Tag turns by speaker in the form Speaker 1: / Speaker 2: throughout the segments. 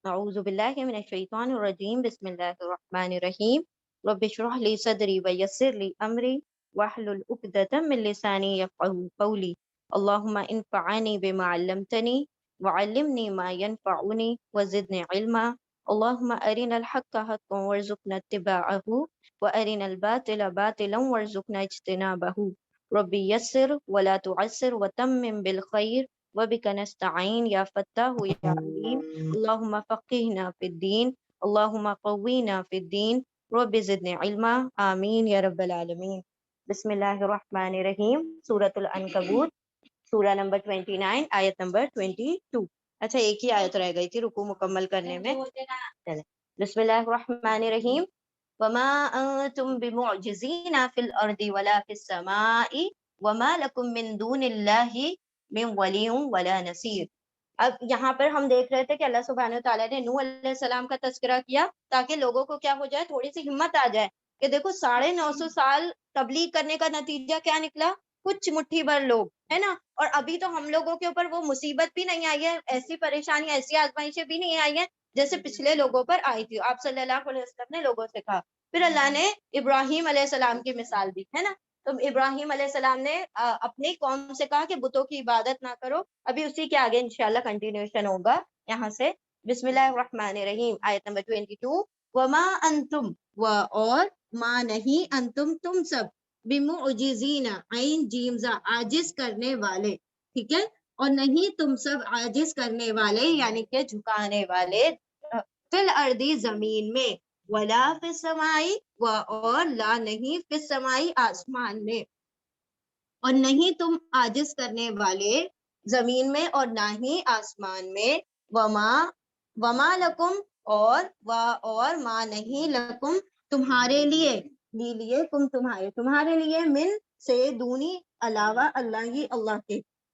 Speaker 1: اعوذ باللہ من الشیطان الرجیم، بسم اللہ الرحمن الرحیم۔ رب اشرح لی صدری ویسر لی امری واحلل عقدۃ من لسانی یفقهوا قولی۔ اللہم انفعنی بما علمتنی وعلمنی ما ینفعنی وزدنی علما۔ اللہم ارنا الحق حقا وارزقنا اتباعہ وارنا الباطل باطلا وارزقنا اجتنابہ۔ رب یسر ولا تعسر وتمم بالخیر وبک نستعین یا فتاح یا علیم۔ اللہم فقہنا فی الدین، اللہم قوینا فی الدین، رب زدنی علما، آمین یا رب العالمین۔ بسم اللہ الرحمن الرحیم۔ سورۃ العنکبوت، سورہ نمبر 29، آیت نمبر 22۔ اچھا ایک ہی آیت رہ گئی تھی رکوع مکمل کرنے میں۔ چلیں بسم اللہ الرحمن الرحیم۔ وما انتم بمعجزین فی الارض ولا فی السماء وما لکم من دون اللہ من ولی ولا نصیر۔ اب یہاں پر ہم دیکھ رہے تھے کہ اللہ سبحانہ وتعالیٰ نے نوح علیہ السلام کا تذکرہ کیا تاکہ لوگوں کو کیا ہو جائے، تھوڑی سی ہمت آ جائے کہ دیکھو 950 سال تبلیغ کرنے کا نتیجہ کیا نکلا، کچھ مٹھی بھر لوگ ہے نا، اور ابھی تو ہم لوگوں کے اوپر وہ مصیبت بھی نہیں آئی ہے، ایسی پریشانی ایسی آزمائشیں بھی نہیں آئی ہیں جیسے پچھلے لوگوں پر آئی تھی۔ آپ صلی اللہ علیہ وسلم نے لوگوں سے کہا، پھر اللہ نے ابراہیم علیہ السلام کی مثال دی ہے نا، تو ابراہیم علیہ السلام نے اپنی قوم سے کہا کہ بتوں کی عبادت نہ کرو۔ ابھی اسی کے آگے انشاءاللہ کنٹینیوشن ہوگا یہاں سے۔ بسم اللہ الرحمن الرحیم، آیت نمبر 22۔ وما انتم، اور ما نہیں، انتم تم سب، بمعجزین، عین جیمزا، عاجز کرنے والے، ٹھیک ہے، اور نہیں تم سب عاجز کرنے والے یعنی کہ جھکانے والے، فی الارض زمین میں، ولا فی السمائی، اور لا نہیں، فی السمائی آسمان میں، اور نہیں تم عاجز کرنے والے زمین میں اور نہ ہی آسمان میں، وما لکم، اور ما نہیں، لکم تمہارے لیے، لیے کم تمہارے لیے، من سے، دونی علاوہ،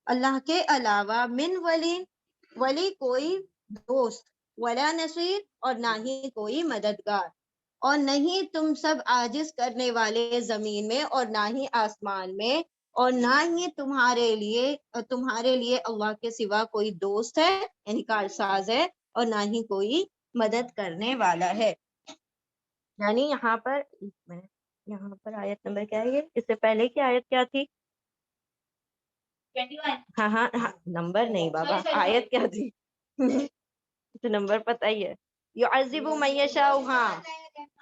Speaker 1: اللہ کے علاوہ، من ولی کوئی دوست، ولا نصیر، اور نہ ہی کوئی مددگار، اور نہیں تم سب عاجز کرنے والے زمین میں اور نہ ہی آسمان میں، اور نہ ہی تمہارے لیے اللہ کے سوا کوئی دوست ہے یعنی کارساز ہے، اور نہ ہی کوئی مدد کرنے والا ہے۔ یعنی یہاں پر ایک منٹ، یہاں پر آیت نمبر کیا ہے، اس سے پہلے کی آیت کیا تھی؟ 21۔ ہاں ہاں ہاں، نمبر نہیں بابا، آیت کیا تھی؟ تو نمبر پتہ ہی ہے، یعذب من یشاء،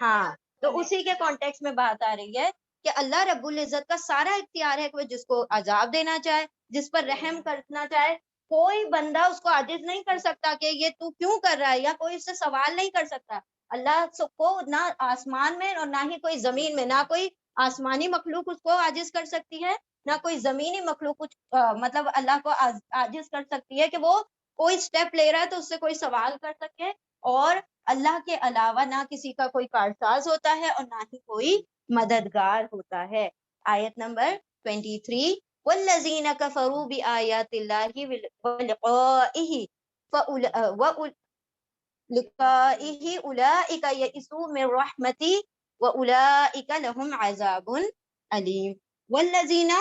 Speaker 1: ہاں، تو اسی کے کانٹیکس میں بات آ رہی ہے کہ اللہ رب العزت کا سارا اختیار ہے کہ وہ جس کو عذاب دینا چاہے، جس پر رحم کرنا چاہے، کوئی بندہ اس کو عاجز نہیں کر سکتا کہ یہ تو کیوں کر رہا ہے، یا کوئی اس سے سوال نہیں کر سکتا۔ اللہ کو نہ آسمان میں اور نہ ہی کوئی زمین میں، نہ کوئی آسمانی مخلوق اس کو عاجز کر سکتی ہے، نہ کوئی زمینی مخلوق کچھ مطلب اللہ کو عاجز کر سکتی ہے کہ وہ کوئی سٹیپ لے رہا ہے تو اس سے کوئی سوال کر سکے، اور اللہ کے علاوہ نہ کسی کا کوئی کارساز ہوتا ہے اور نہ ہی کوئی مددگار ہوتا ہے۔ آیت نمبر 23۔ والذین کفروا بآیات اللہ ولقائہ اولئک یئسوا من رحمتی واولئک لهم عذاب علیم۔ والذین،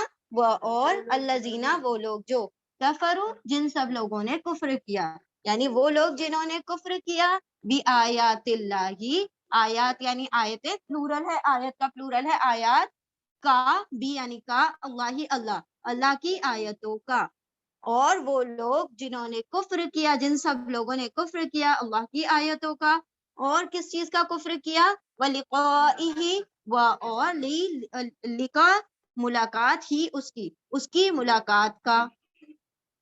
Speaker 1: اور الذین، وہ لوگ جو، کفروا، جن سب لوگوں نے کفر کیا، یعنی وہ لوگ جنہوں نے کفر کیا، بآیات اللہ، آیات یعنی آیتیں پلورل ہے، آیت کا پلورل ہے آیات، کا بھی یعنی کا، اللہ کی آیتوں کا، اور وہ لوگ جنہوں نے کفر کیا، جن سب لوگوں نے کفر کیا اللہ کی آیتوں کا، اور کس چیز کا کفر کیا، وَلِقَائِهِ، اور لکا، ملاقات ہی اس کی ملاقات کا،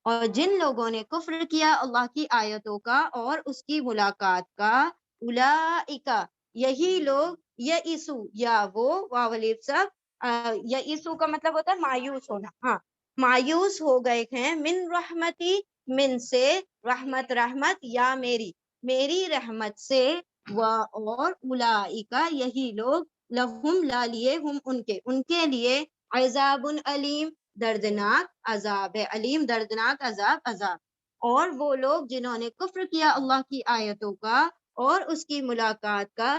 Speaker 1: اور جن لوگوں نے کفر کیا اللہ کی آیتوں کا اور اس کی ملاقات کا، اولئک، یہی لوگ، یئسو، یا وہ، واو الف سب، یئسو کا مطلب ہوتا ہے مایوس ہونا، ہاں، مایوس ہو گئے ہیں، من رحمتی، من سے، رحمت یا میری رحمت سے، اور اولئک، یہی لوگ، لہم، لا لیے، ہم ان کے لیے، عذاب علیم، دردناک عذاب ہے، علیم دردناک عذاب۔ اور وہ لوگ جنہوں نے کفر کیا اللہ کی آیتوں کا اور اس کی ملاقات کا،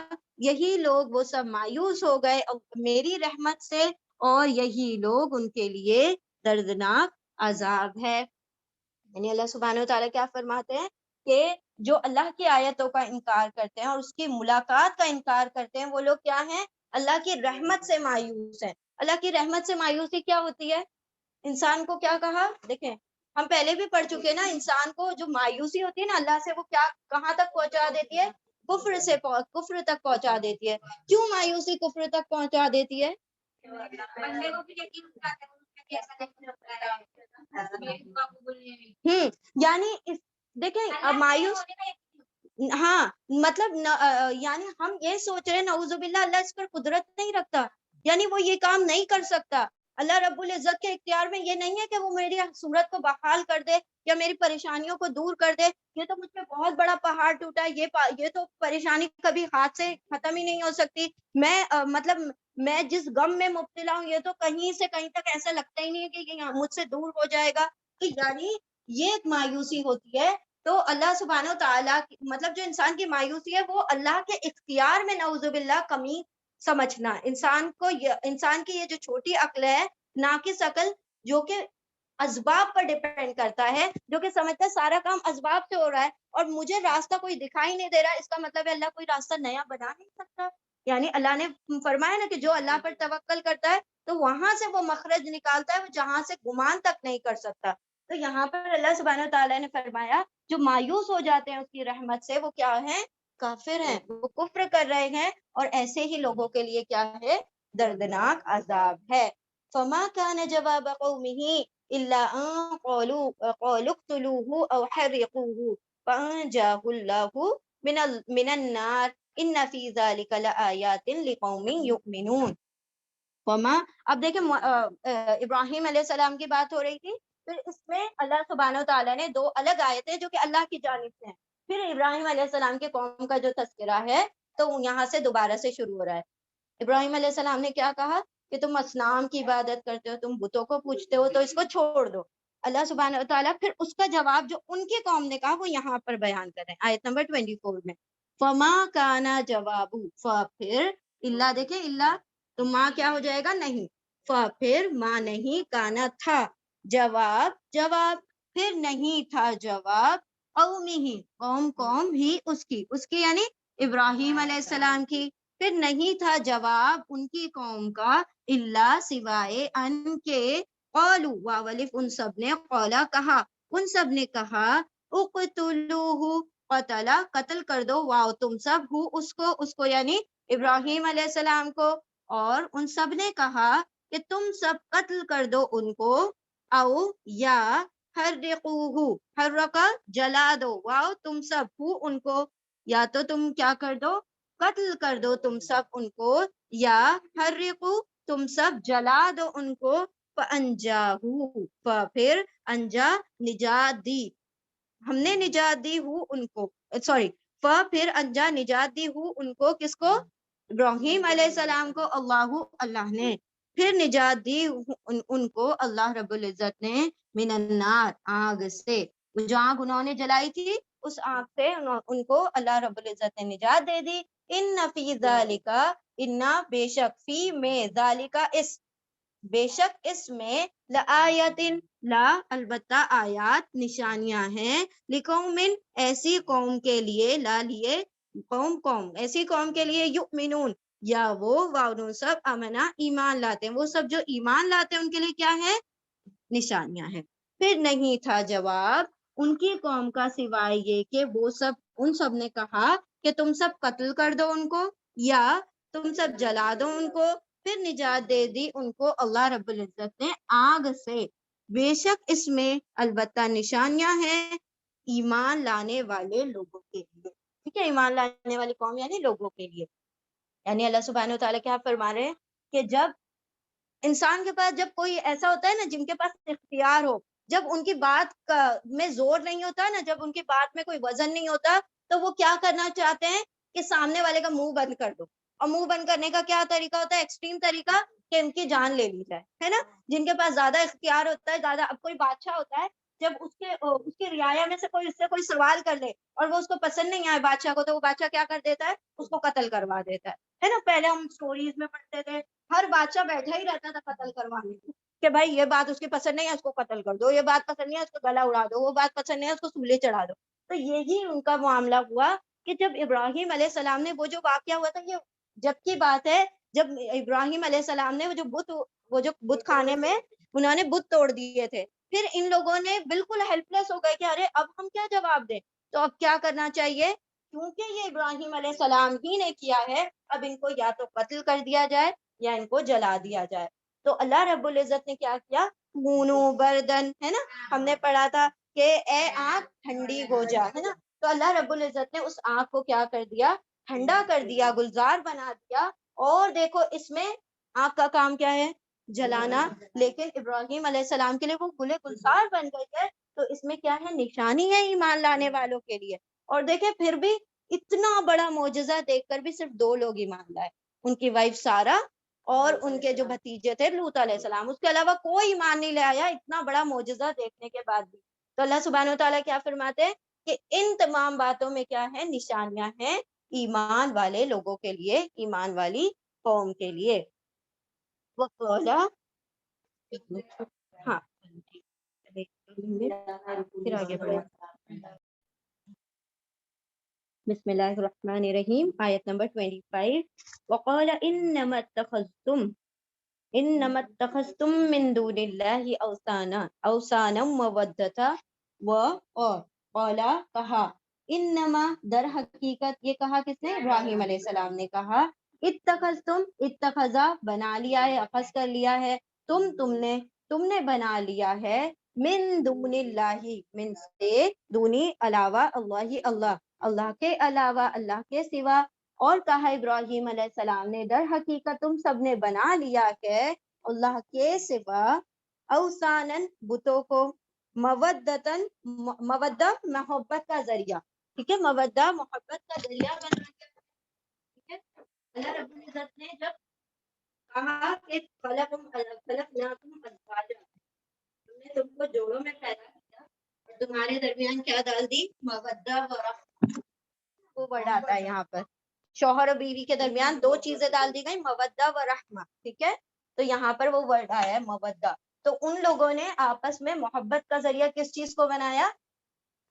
Speaker 1: یہی لوگ وہ سب مایوس ہو گئے میری رحمت سے، اور یہی لوگ ان کے لیے دردناک عذاب ہے۔ یعنی اللہ سبحانہ و تعالیٰ کیا فرماتے ہیں کہ جو اللہ کی آیتوں کا انکار کرتے ہیں اور اس کی ملاقات کا انکار کرتے ہیں وہ لوگ کیا ہیں؟ اللہ کی رحمت سے مایوس ہیں۔ اللہ کی رحمت سے مایوسی کیا ہوتی ہے؟ انسان کو کیا کہا؟ دیکھیں ہم پہلے بھی پڑھ چکے نا، انسان کو جو مایوسی ہوتی ہے نا اللہ سے، وہ کیا کہاں تک پہنچا دیتی ہے؟ کفر تک پہنچا دیتی ہے۔ کیوں مایوسی کفر تک پہنچا دیتی ہے؟ یعنی دیکھیں مایوس، ہاں مطلب یعنی ہم یہ سوچ رہے ہیں نعوذ باللہ اللہ اس پر قدرت نہیں رکھتا، یعنی وہ یہ کام نہیں کر سکتا۔ اللہ رب العزت کے اختیار میں یہ نہیں ہے کہ وہ میری صورت کو بحال کر دے یا میری پریشانیوں کو دور کر دے۔ یہ تو مجھ پہ بہت بڑا پہاڑ ٹوٹا ہے، یہ تو پریشانی کبھی ہاتھ سے ختم ہی نہیں ہو سکتی۔ میں مطلب میں جس غم میں مبتلا ہوں یہ تو کہیں سے کہیں تک ایسا لگتا ہی نہیں ہے کہ یہ مجھ سے دور ہو جائے گا۔ تو یعنی یہ ایک مایوسی ہوتی ہے۔ تو اللہ سبحانہ و تعالیٰ مطلب جو انسان کی مایوسی ہے وہ اللہ کے اختیار میں نعوذ باللہ کمی سمجھنا۔ انسان کی یہ جو چھوٹی عقل ہے، ناقص عقل، جو کہ اسباب پر ڈیپینڈ کرتا ہے، جو کہ سمجھتا ہے سارا کام اسباب سے ہو رہا ہے اور مجھے راستہ کوئی دکھائی نہیں دے رہا، اس کا مطلب ہے اللہ کوئی راستہ نیا بنا نہیں سکتا۔ یعنی اللہ نے فرمایا نا کہ جو اللہ پر توکل کرتا ہے تو وہاں سے وہ مخرج نکالتا ہے جہاں سے گمان تک نہیں کر سکتا۔ تو یہاں پر اللہ سبحانہ تعالیٰ نے فرمایا جو مایوس ہو جاتے ہیں اس کی رحمت سے وہ کیا ہیں؟ کافر ہیں، وہ کفر کر رہے ہیں، اور ایسے ہی لوگوں کے لیے کیا ہے؟ دردناک عذاب ہے۔ فما كان جواب قومه الا ان قالوا اقتلوه او حرقوه فانجاه الله من النار ان في ذلك لآيات لقوم يؤمنون۔ فما، اب دیکھیں ابراہیم علیہ السلام کی بات ہو رہی تھی، پھر اس میں اللہ سبحانہ و تعالیٰ نے دو الگ آیتیں جو کہ اللہ کی جانب سے ہیں، پھر ابراہیم علیہ السلام کے قوم کا جو تذکرہ ہے تو یہاں سے دوبارہ سے شروع ہو رہا ہے۔ ابراہیم علیہ السلام نے کیا کہا کہ تم اصنام کی عبادت کرتے ہو، تم بتوں کو پوجتے ہو، تو اس کو چھوڑ دو۔ اللہ سبحانہ و تعالیٰ پھر اس کا جواب جو ان کی قوم نے کہا وہ یہاں پر بیان کر رہے ہیں آیت نمبر 24 میں۔ فما کانا جواب، پھر اللہ، دیکھیں اللہ تو ماں کیا ہو جائے گا؟ نہیں۔ پھر ماں نہیں، کانا تھا، جواب پھر نہیں تھا جواب قومی، قوم ہی اس کی یعنی ابراہیم علیہ السلام کی، پھر نہیں تھا جواب ان کی قوم کا اللہ سوائے ان کے قالو، واولف ان سب نے، قولا کہا، ان سب نے کہا، اقتلوہ، قتل کر دو، واو تم سب، ہو اس کو یعنی ابراہیم علیہ السلام کو، اور ان سب نے کہا کہ تم سب قتل کر دو ان کو، او یا حرقوہ، حرقا جلا دو، واو تم سب، ہو ان کو، یا تو تم کیا کر دو؟ قتل کر دو تم سب ان کو، یا حرقو تم سب جلا دو ان کو، فانجاہو، پھر انجا نجات دی، ہم نے نجات دی ہوں ان کو، سوری، پھر انجا نجات دی ہوں ان کو، کس کو؟ ابراہیم علیہ السلام کو، اللہ نے پھر نجات دی ان کو اللہ رب العزت نے، من النار، آگ سے، جو آگ انہوں نے جلائی تھی اس آگ سے ان کو اللہ رب العزت نے نجات دے دی۔ ان فی ذالک، ان بے شک، فی میں، ذالک اس، بے شک اس میں، لآیات، لا البتہ آیات، نشانیاں ہیں، لقوم ایسی قوم کے لیے، لا لیے، قوم ایسی قوم کے لیے، یؤمنون، یا وہ واؤن سب، امنا ایمان لاتے ہیں، وہ سب جو ایمان لاتے ہیں ان کے لیے کیا ہے؟ نشانیاں ہیں۔ پھر نہیں تھا جواب ان کی قوم کا سوائے یہ کہ وہ سب، ان سب نے کہا کہ تم سب قتل کر دو ان کو، یا تم سب جلا دو ان کو، پھر نجات دے دی ان کو اللہ رب العزت نے آگ سے، بے شک اس میں البتہ نشانیاں ہیں ایمان لانے والے لوگوں کے لیے۔ ٹھیک ہے، ایمان لانے والی قوم یعنی لوگوں کے لیے۔ یعنی اللہ سبحانہ وتعالیٰ کیا فرما رہے ہیں کہ جب انسان کے پاس، جب کوئی ایسا ہوتا ہے نا جن کے پاس اختیار ہو، جب ان کی بات میں زور نہیں ہوتا نا، جب ان کی بات میں کوئی وزن نہیں ہوتا، تو وہ کیا کرنا چاہتے ہیں کہ سامنے والے کا منہ بند کر دو۔ اور منہ بند کرنے کا کیا طریقہ ہوتا ہے؟ ایکسٹریم طریقہ، کہ ان کی جان لے لی جائے، ہے نا۔ جن کے پاس زیادہ اختیار ہوتا ہے، زیادہ، اب کوئی بادشاہ ہوتا ہے، جب اس کی رعایا میں سے کوئی اس سے کوئی سوال کر لے اور وہ اس کو پسند نہیں آئے بادشاہ کو، تو وہ بادشاہ کیا کر دیتا ہے؟ اس کو قتل کروا دیتا ہے نا۔ پہلے ہم سٹوریز میں پڑھتے تھے، ہر بادشاہ بیٹھا ہی رہتا تھا قتل کروانے کو، کہ بھائی یہ بات اس کی پسند نہیں ہے اس کو قتل کر دو، یہ بات پسند نہیں ہے اس کو گلا اڑا دو، وہ بات پسند نہیں ہے اس کو سولے چڑھا دو۔ تو یہی ان کا معاملہ ہوا کہ جب ابراہیم علیہ السلام نے وہ جو واقعہ ہوا تھا، یہ جب کی بات ہے جب ابراہیم علیہ السلام نے وہ جو بت خانے میں انہوں نے بت توڑ دیے تھے، پھر ان لوگوں نے بالکل ہیلپ لیس ہو گئے کہ ارے اب ہم کیا جواب دیں. تو اب کیا کرنا چاہیے، کیونکہ یہ ابراہیم علیہ السلام ہی نے کیا ہے، اب ان کو یا تو قتل کر دیا جائے یا ان کو جلا دیا جائے. تو اللہ رب العزت نے کیا کیا، کونو بردن، ہے نا، ہم نے پڑھا تھا کہ اے آنکھ ٹھنڈی ہو جا، ہے نا. تو اللہ رب العزت نے اس آنکھ کو کیا کر دیا، ٹھنڈا کر دیا، گلزار بنا دیا. اور دیکھو اس میں آنکھ کا کام کیا ہے، جلانا، لیکن ابراہیم علیہ السلام کے لیے وہ گلے گلزار بن گئی ہے. تو اس میں کیا ہے، نشانی ہے ایمان لانے والوں کے لیے. اور دیکھیں پھر بھی اتنا بڑا معجزہ دیکھ کر بھی صرف 2 لوگ ایمان لائے، ان کی وائف سارا اور ان کے جو بھتیجے تھے لوط علیہ السلام. اس کے علاوہ کوئی ایمان نہیں لے آیا اتنا بڑا معجزہ دیکھنے کے بعد بھی. تو اللہ سبحانہ و تعالیٰ کیا فرماتے ہیں کہ ان تمام باتوں میں کیا ہے، نشانیاں ہیں ایمان والے لوگوں کے لیے، ایمان والی قوم کے لیے. وہ قولا، ہاں پھر آگے بڑھیں. بسم اللہ الرحمن الرحیم، آیت نمبر 25. وقال انما اتخذتم من دون اللہ اوثانا مودتا اور قالا، کہا، انما، در حقیقت، یہ کہا کس نے، ابراہیم علیہ السلام نے کہا، اتخذتم، اتخذا بنا لیا ہے، اخذ کر لیا ہے، تم نے بنا لیا ہے، من دون اللہ، من سے، دونی علاوہ، اللہ کے علاوہ، اللہ کے سوا. اور کہا ابراہیم علیہ السلام نے، در حقیقت تم سب نے بنا لیا ہے اللہ کے سوا، اوثانن، بتوں کو، مودتن، مودہ محبت کا ذریعہ، ٹھیک ہے، مودہ محبت کا ذریعہ بنا کے، ٹھیک ہے. اللہ رب العزت نے جب کہا کہ خلقناکم ازواجا، ہم نے تم کو جوڑوں میں پیدا کیا اور تمہارے درمیان کیا ڈال دی، مودہ و رحمہ. وہ ورڈ آتا ہے یہاں پر، شوہر اور بیوی کے درمیان 2 چیزیں ڈال دی گئی، مودہ و رحمہ، ٹھیک ہے. تو یہاں پر وہ ورڈ آیا ہے مودہ. تو ان لوگوں نے آپس میں محبت کا ذریعہ کس چیز کو بنایا،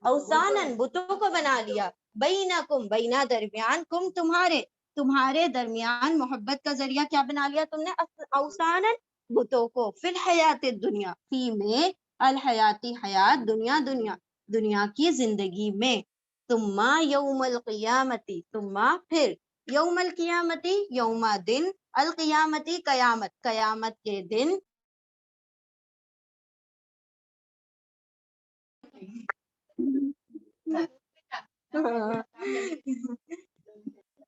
Speaker 1: اوثانن، بتوں کو بنا لیا، بینکم، بینا، درمیان، کم، تمہارے درمیان محبت کا ذریعہ کیا بنا لیا تم نے، اوثانن، بتوں کو، فی الحیات الدنیا، فی میں، الحیاتی، حیات، دنیا کی زندگی میں. ثم یوم القیامتی، ثم پھر، یوم القیامتی، یوم دن، القیامتی، قیامت کے دن.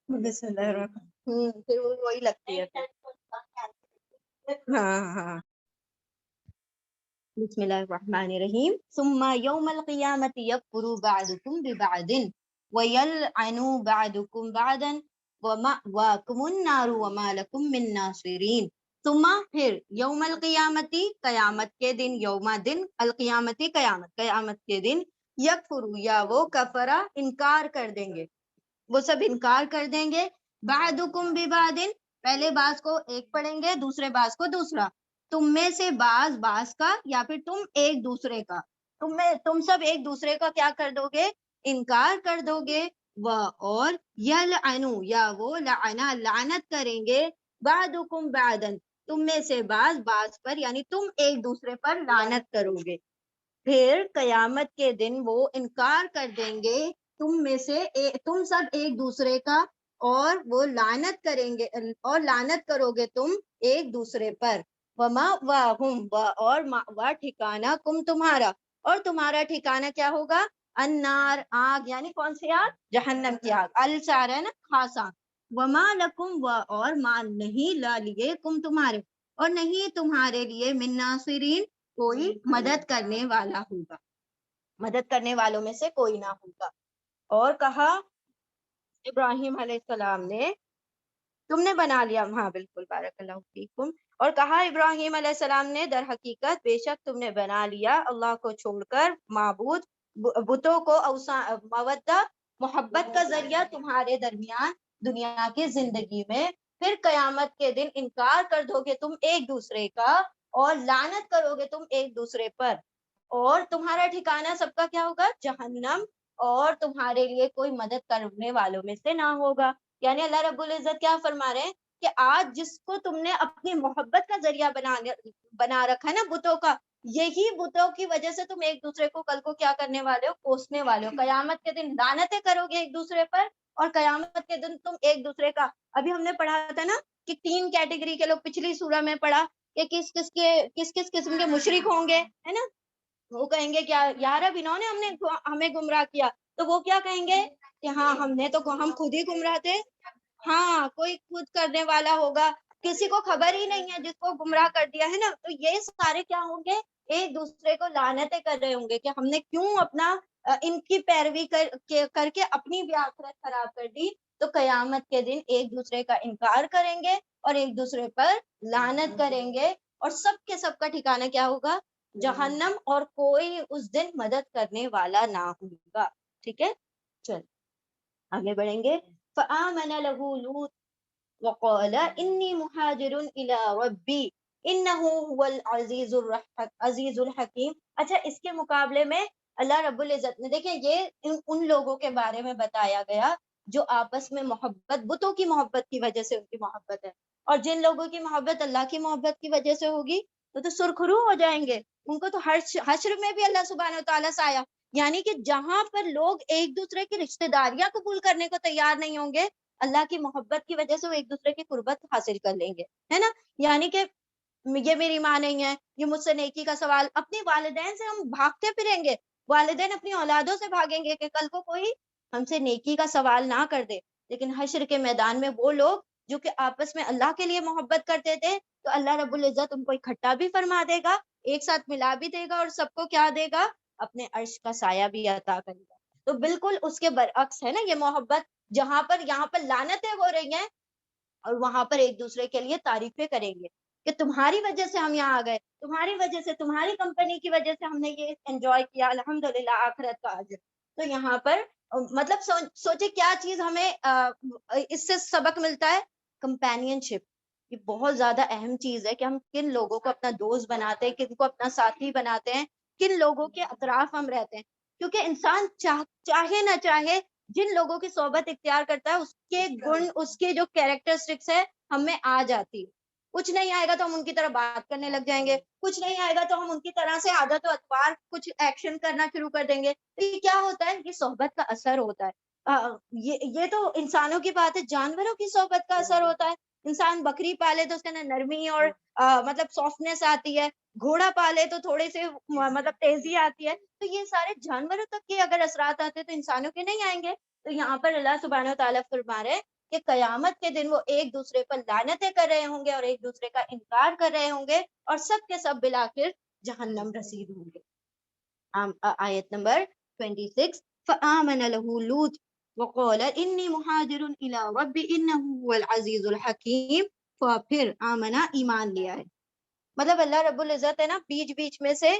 Speaker 1: بسم اللہ الرحمن، پھر وہی لگتی ہے. ہاں. بسم اللہ الرحمن الرحیم. ثم یوم القیامت یکفر بعضکم ببعض ویلعن بعضکم بعضا ومأواکم النار وما لکم من ناصرین. ثم پھر، یوم القیامتی، قیامت کے دن، یوم دن، القیامتی، قیامت کے دن، یکفر، یا وہ کفرا، انکار کر دیں گے، وہ سب انکار کر دیں گے، بعضکم ببعض، پہلے بعض کو ایک پڑھیں گے، دوسرے بعض کو دوسرا، تم میں سے بعض کا، یا پھر تم ایک دوسرے کا، تم سب ایک دوسرے کا کیا کر دو گے، انکار کر دو گے. اور یلعنو، یا وہ لعنا، لعنت کریں گے، بعضکم بعضا، تم میں سے بعض پر، یعنی تم ایک دوسرے پر لعنت کرو گے. پھر قیامت کے دن وہ انکار کر دیں گے تم میں سے، تم سب ایک دوسرے کا، اور وہ لعنت کریں گے، اور لعنت کرو گے تم ایک دوسرے پر. ومأواہم، اور مأوا، ٹھکانہ، کم، تمہارا، اور تمہارا ٹھکانہ کیا ہوگا، النار، آگ، یعنی کون سی آگ، جہنم کی آگ، السار ہے نا، خاص آگ. وما لکم، اور ما نہیں، لا لیے، کم، تمہارے، اور نہیں تمہارے لیے، من ناصرین، کوئی مدد کرنے والا ہوگا، مدد کرنے والوں میں سے کوئی نہ ہوگا. اور کہا ابراہیم علیہ السلام نے، تم نے بنا لیا، ہاں بالکل، بارک اللہ فیکم. اور کہا ابراہیم علیہ السلام نے، در حقیقت بے شک تم نے بنا لیا اللہ کو چھوڑ کر معبود، بتوں کو، مودہ، محبت کا ذریعہ تمہارے درمیان دنیا کی زندگی میں. پھر قیامت کے دن انکار کر دو گے تم ایک دوسرے کا، اور لعنت کرو گے تم ایک دوسرے پر، اور تمہارا ٹھکانہ سب کا کیا ہوگا، جہنم. اور تمہارے لیے کوئی مدد کرنے والوں میں سے نہ ہوگا. یعنی اللہ رب العزت کیا فرما رہے ہیں کہ آج جس کو تم نے اپنی محبت کا ذریعہ بنا رکھا ہے نا بتوں کا، یہی بتوں کی وجہ سے تم ایک دوسرے کو کل کو کیا کرنے والے ہو، کوسنے والے ہو. قیامت کے دن لعنتیں کرو گے ایک دوسرے پر، اور قیامت کے دن تم ایک دوسرے کا، ابھی ہم نے پڑھا تھا نا کہ 3 کیٹیگری کے لوگ پچھلی سورہ میں پڑھا کہ کس کس قسم کے مشرک ہوں گے، ہے نا. وہ کہیں گے کیا یا رب انہوں نے ہمیں گمراہ کیا، تو وہ کیا کہیں گے کہ ہاں ہم خود ہی گمراہ تھے. ہاں کوئی خود کرنے والا ہوگا، کسی کو خبر ہی نہیں ہے جس کو گمراہ کر دیا ہے نا. تو یہ سارے کیا ہوں گے، ایک دوسرے کو لعنتیں کر رہے ہوں گے کہ ہم نے کیوں اپنا ان کی پیروی کر کے اپنی بھی آخرت خراب کر دی. تو قیامت کے دن ایک دوسرے کا انکار کریں گے اور ایک دوسرے پر لعنت کریں گے، اور سب کے سب کا ٹھکانہ کیا ہوگا، جہنم، اور کوئی اس دن مدد کرنے والا نہ ہوگا. ٹھیک ہے، چل آگے بڑھیں گے. فآمن له لوط وقال انی مہاجر الی ربی انہ هو العزیز الحکیم. اچھا، اس کے مقابلے میں اللہ رب العزت نے، دیکھیں یہ ان لوگوں کے بارے میں بتایا گیا جو آپس میں محبت، بتوں کی محبت کی وجہ سے ان کی محبت ہے، اور جن لوگوں کی محبت اللہ کی محبت کی وجہ سے ہوگی وہ تو سرخرو ہو جائیں گے. ان کو تو حشر میں بھی اللہ سبحانہ وتعالیٰ سے آیا. یعنی کہ جہاں پر لوگ ایک دوسرے کی رشتہ داریاں قبول کرنے کو تیار نہیں ہوں گے، اللہ کی محبت کی وجہ سے وہ ایک دوسرے کی قربت حاصل کر لیں گے، ہے نا. یعنی کہ یہ میری ماں نہیں ہے، یہ مجھ سے نیکی کا سوال، اپنی والدین سے ہم بھاگتے پھریں گے، والدین اپنی اولادوں سے بھاگیں گے کہ کل کو کوئی ہم سے نیکی کا سوال نہ کر دے. لیکن حشر کے میدان میں وہ لوگ جو کہ آپس میں اللہ کے لیے محبت کرتے تھے، تو اللہ رب العزت ان کو اکٹھا بھی فرما دے گا، ایک ساتھ ملا بھی دے گا، اور سب کو کیا دے گا، اپنے عرش کا سایہ بھی عطا کرے گا. تو بالکل اس کے برعکس ہے نا یہ محبت، جہاں پر یہاں پر لعنتیں ہو رہی ہیں اور وہاں پر ایک دوسرے کے لیے تعریفیں کریں گے کہ تمہاری وجہ سے ہم یہاں آ گئے، تمہاری وجہ سے، تمہاری کمپنی کی وجہ سے ہم نے یہ انجوائے کیا، الحمدللہ آخرت کا اجر. تو یہاں پر مطلب سوچے کیا چیز ہمیں اس سے سبق ملتا ہے، کمپینین شپ. یہ بہت زیادہ اہم چیز ہے کہ ہم کن لوگوں کو اپنا دوست بناتے ہیں، کن کو اپنا ساتھی بناتے ہیں، کن لوگوں کے اطراف ہم رہتے ہیں. کیونکہ انسان چاہے نہ چاہے جن لوگوں کی صحبت اختیار کرتا ہے، اس کے گن، اس کے جو کیریکٹرسٹکس ہے ہم میں آ جاتی ہے. کچھ نہیں آئے گا تو ہم ان کی طرح بات کرنے لگ جائیں گے، کچھ نہیں آئے گا تو ہم ان کی طرح سے عادت و اطوار کچھ ایکشن کرنا شروع کر دیں گے. تو یہ کیا ہوتا ہے، یہ صحبت کا اثر ہوتا ہے. یہ تو انسانوں کی بات ہے، جانوروں کی صحبت کا اثر ہوتا ہے. انسان بکری پالے تو اس کے اندر نرمی اور مطلب سافٹنیس آتی ہے، گھوڑا پالے تو تھوڑے سے مطلب تیزی آتی ہے. تو یہ سارے جانوروں تک کے اگر اثرات آتے تو انسانوں کے نہیں آئیں گے. تو یہاں پر اللہ سبحانہ وتعالیٰ فرما رہے کہ قیامت کے دن وہ ایک دوسرے پر لعنتیں کر رہے ہوں گے اور ایک دوسرے کا انکار کر رہے ہوں گے، اور سب کے سب بالآخر جہنم رسید ہوں گے. آیت نمبر 26. فآمن له لوط وقال انی مہاجر الی ربی انہ هو العزیز الحکیم. پھر آمنہ ایمان لیا ہے. مطلب اللہ رب العزت ہے نا بیچ بیچ میں سے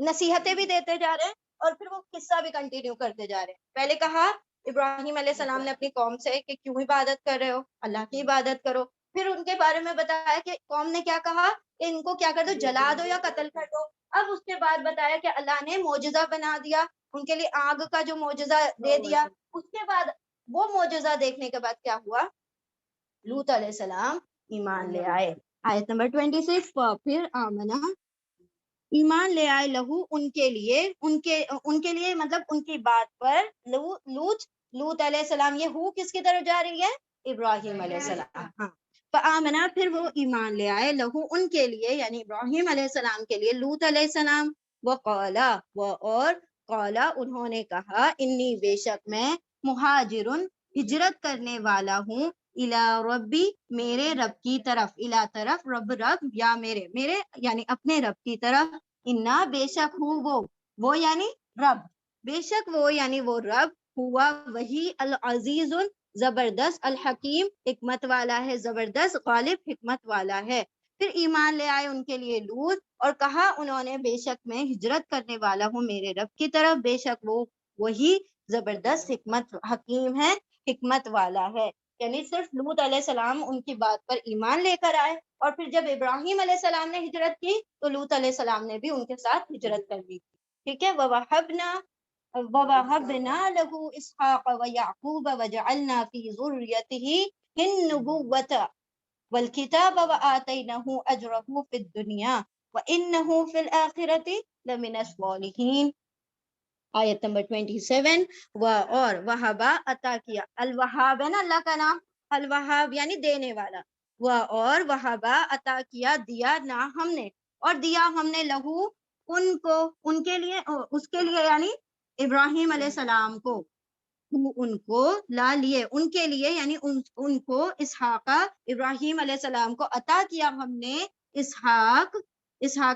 Speaker 1: نصیحتیں بھی دیتے جا رہے ہیں، اور پھر وہ قصہ بھی کنٹینیو کرتے جا رہے ہیں. پہلے کہا ابراہیم علیہ السلام نے اپنی قوم سے کہ کیوں عبادت کر رہے ہو، اللہ کی عبادت کرو. پھر ان کے بارے میں بتایا کہ قوم نے کیا کہا کہ ان کو کیا کر دو، جلا دو یا قتل کر دو. اب اس کے بعد بتایا کہ اللہ نے معجزہ بنا دیا ان کے لیے، آگ کا جو معجزہ دے دیا. اس کے بعد وہ معجزہ دیکھنے کے بعد کیا ہوا، لوط علیہ السلام ایمان لے آئے. آیت نمبر 26. پھر آمنہ ایمان لے آئے لہو ان کے لیے مطلب ان کی بات پر لوط علیہ السلام. یہ ہو کس کی طرف جا رہی ہے، ابراہیم علیہ السلام. ہاں، فآمنہ پھر وہ ایمان لے آئے لہو ان کے لیے، یعنی ابراہیم علیہ السلام کے لیے، لوط علیہ السلام. وقالا اور قالا انہوں نے کہا، انی بے شک میں، مہاجرن ہجرت کرنے والا ہوں، الی ربی میرے رب کی طرف، الی طرف، رب یا میرے یعنی اپنے رب کی طرف. انا بے شک ہوں وہ یعنی رب، بے شک وہ یعنی وہ رب، ہوا وہی، العزیز زبردست، الحکیم حکمت والا ہے، زبردست غالب حکمت والا ہے. پھر ایمان لے آئے ان کے لیے لوط، اور کہا انہوں نے، بے شک میں ہجرت کرنے والا ہوں میرے رب کی طرف، بے شک وہ وہی زبردست حکمت حکیم ہے، حکمت والا ہے. یعنی صرف لوط علیہ السلام ان کی بات پر ایمان لے کر آئے، اور پھر جب ابراہیم علیہ السلام نے ہجرت کی تو لوط علیہ السلام نے بھی ان کے ساتھ ہجرت کر لی. ٹھیک ہے، وَوَهَبْنَا لَهُ إِسْحَاقَ وَيَعْقُوبَ وَجَعَلْنَا فِي ذُرِّيَّتِهِ النُّبُوَّةَ وَالْكِتَابَ وَآتَيْنَاهُ أَجْرَهُ فِي الدُّنْيَا وَإِنَّهُ فِي الْآخِرَةِ لَمِنَ الصَّالِحِينَ۔ آیت نمبر 27، اور وہابا عطا کیا، الوہاب ہے نا اللہ کا نام، الوہاب یعنی دینے والا، اور وہابا عطا کیا، دیا نہ ہم نے، اور دیا ہم نے لہو ان کو، ان کے لیے، اس کے لیے یعنی ابراہیم علیہ السلام کو، ان کو لا لیے، ان کے لیے یعنی ان کو، اسحاق، ابراہیم علیہ السلام کو عطا کیا ہم نے اسحاق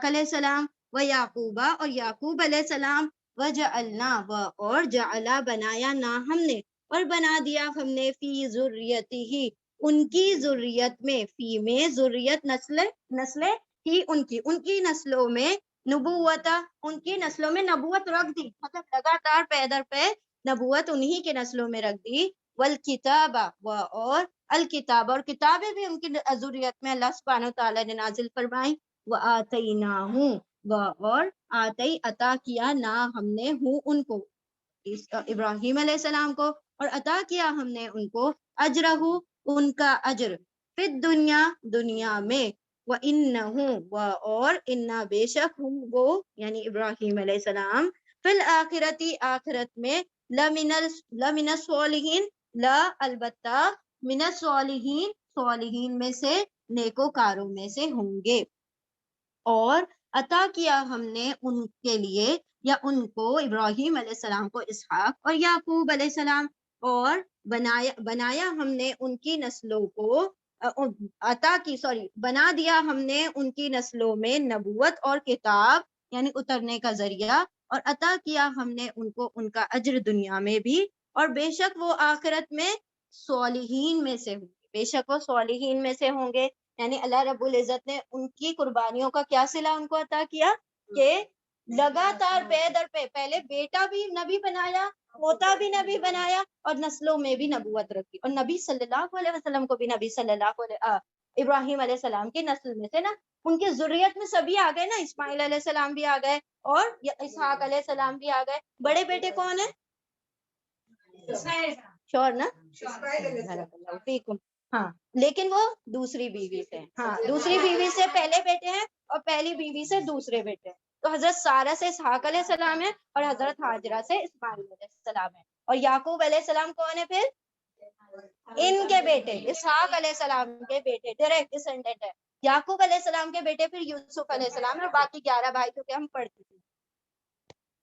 Speaker 1: علیہ السلام، و یعقوبہ اور یعقوب علیہ السلام، وجعلنا اور جعلا بنایا نہ ہم نے، اور بنا دیا ہم نے، فی ذریتہ ان کی ذریت میں، فی میں ذریت نسل ہی ان کی نسلوں میں، نبوتا ان کی نسلوں میں نبوت رکھ دی، مطلب لگاتار پے در پہ نبوت انہی کے نسلوں میں رکھ دی، والکتاب اور الکتاب اور کتابیں بھی ان کی ذریت میں اللہ سبحانہ وتعالی نے نازل فرمائی، وآتیناہم اور آتی عطا کیا نہ ہم نے ہوں ان کو، ابراہیم علیہ السلام کو، اور عطا کیا ہم نے ان کو، اجرہ ان کا اجر، فی الدنیا دنیا میں، وَإِنَّهُ اور انا بے شک ہوں وہ یعنی ابراہیم علیہ السلام، فی الآخرتی آخرت میں، لمن الصالحین لا البتہ، من الصالحین صالحین میں سے، نیکوکاروں میں سے ہوں گے، اور عطا کیا ہم نے ان کے لیے یا ان کو، ابراہیم علیہ السلام کو، اسحاق اور یعقوب علیہ السلام، اور بنایا ہم نے ان کی نسلوں کو، بنا دیا ہم نے ان کی نسلوں میں نبوت اور کتاب یعنی اترنے کا ذریعہ، اور عطا کیا ہم نے ان کو ان کا اجر دنیا میں بھی، اور بے شک وہ آخرت میں صالحین میں سے ہوں گے، بے شک وہ صالحین میں سے ہوں گے، یعنی اللہ رب العزت نے ان کی قربانیوں کا کیا صلہ ان کو عطا کیا کہ لگاتار پے در پہ، پہلے بیٹا بھی نبی بنایا، پوتا بھی نبی بنایا، اور نسلوں میں بھی نبوت رکھی، اور نبی صلی اللہ علیہ وسلم کو بھی نبی صلی اللہ علیہ ابراہیم علیہ السلام کی نسل میں سے نا، ان کی ذریت میں سبھی آ گئے نا، اسماعیل علیہ السلام بھی آ گئے، اور اسحاق علیہ السلام بھی آ گئے، بڑے بیٹے کون ہیں؟ شور نا، ہاں، لیکن وہ دوسری بیوی سے، ہاں دوسری بیوی سے پہلے بیٹے ہیں، اور پہلی بیوی سے دوسرے بیٹے ہیں، تو حضرت سارہ سے اسحاق علیہ السلام ہے، اور حضرت ہاجرہ سے اسماعیل علیہ السلام ہے، اور یعقوب علیہ السلام کون ہے پھر؟ ان کے بیٹے، اسحاق علیہ السلام کے بیٹے، ڈائریکٹ ڈسینڈنٹ ہے، یعقوب علیہ السلام کے بیٹے پھر یوسف علیہ السلام ہے، اور باقی 11 بھائی جو کہ ہم پڑھ چکے ہیں،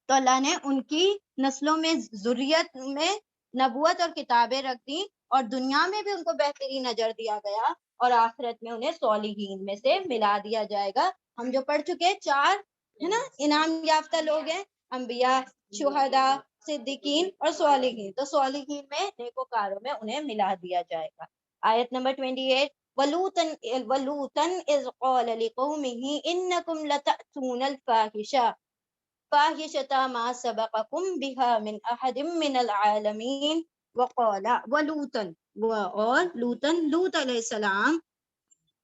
Speaker 1: تو اللہ نے ان کی نسلوں میں ذریت میں نبوت اور کتابیں رکھ دی، اور دنیا میں بھی ان کو بہترین اجر دیا گیا، اور آخرت میں انہیں صالحین میں سے ملا دیا جائے گا۔ ہم جو پڑھ چکے 4 ہے نا انعام یافتہ لوگ ہیں، انبیاء، شہداء، صدیقین اور صالحین، تو صالحین میں، نیکوکاروں میں انہیں ملا دیا جائے گا۔ آیت نمبر 28، وَلُوطًا إِذْ قَالَ لِقَوْمِهِ إِنَّكُمْ لَتَأْتُونَ الْفَاحِشَةَ مَا سَبَقَكُمْ بِهَا مِنْ أَحَدٍ مِّنَ الْعَالَمِينَ، وَقَالَ وَلُوطًا اور لوط علیہ السلام،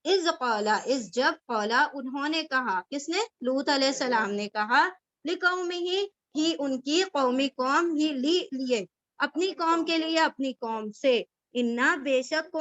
Speaker 1: اذ قالا جب قالا انہوں نے کہا، کس نے؟ لوط علیہ السلام نے کہا، لقومہ ہی ان کی قومی قوم ہی لیے اپنی قوم کے لیے اپنی قوم سے، انا بے شک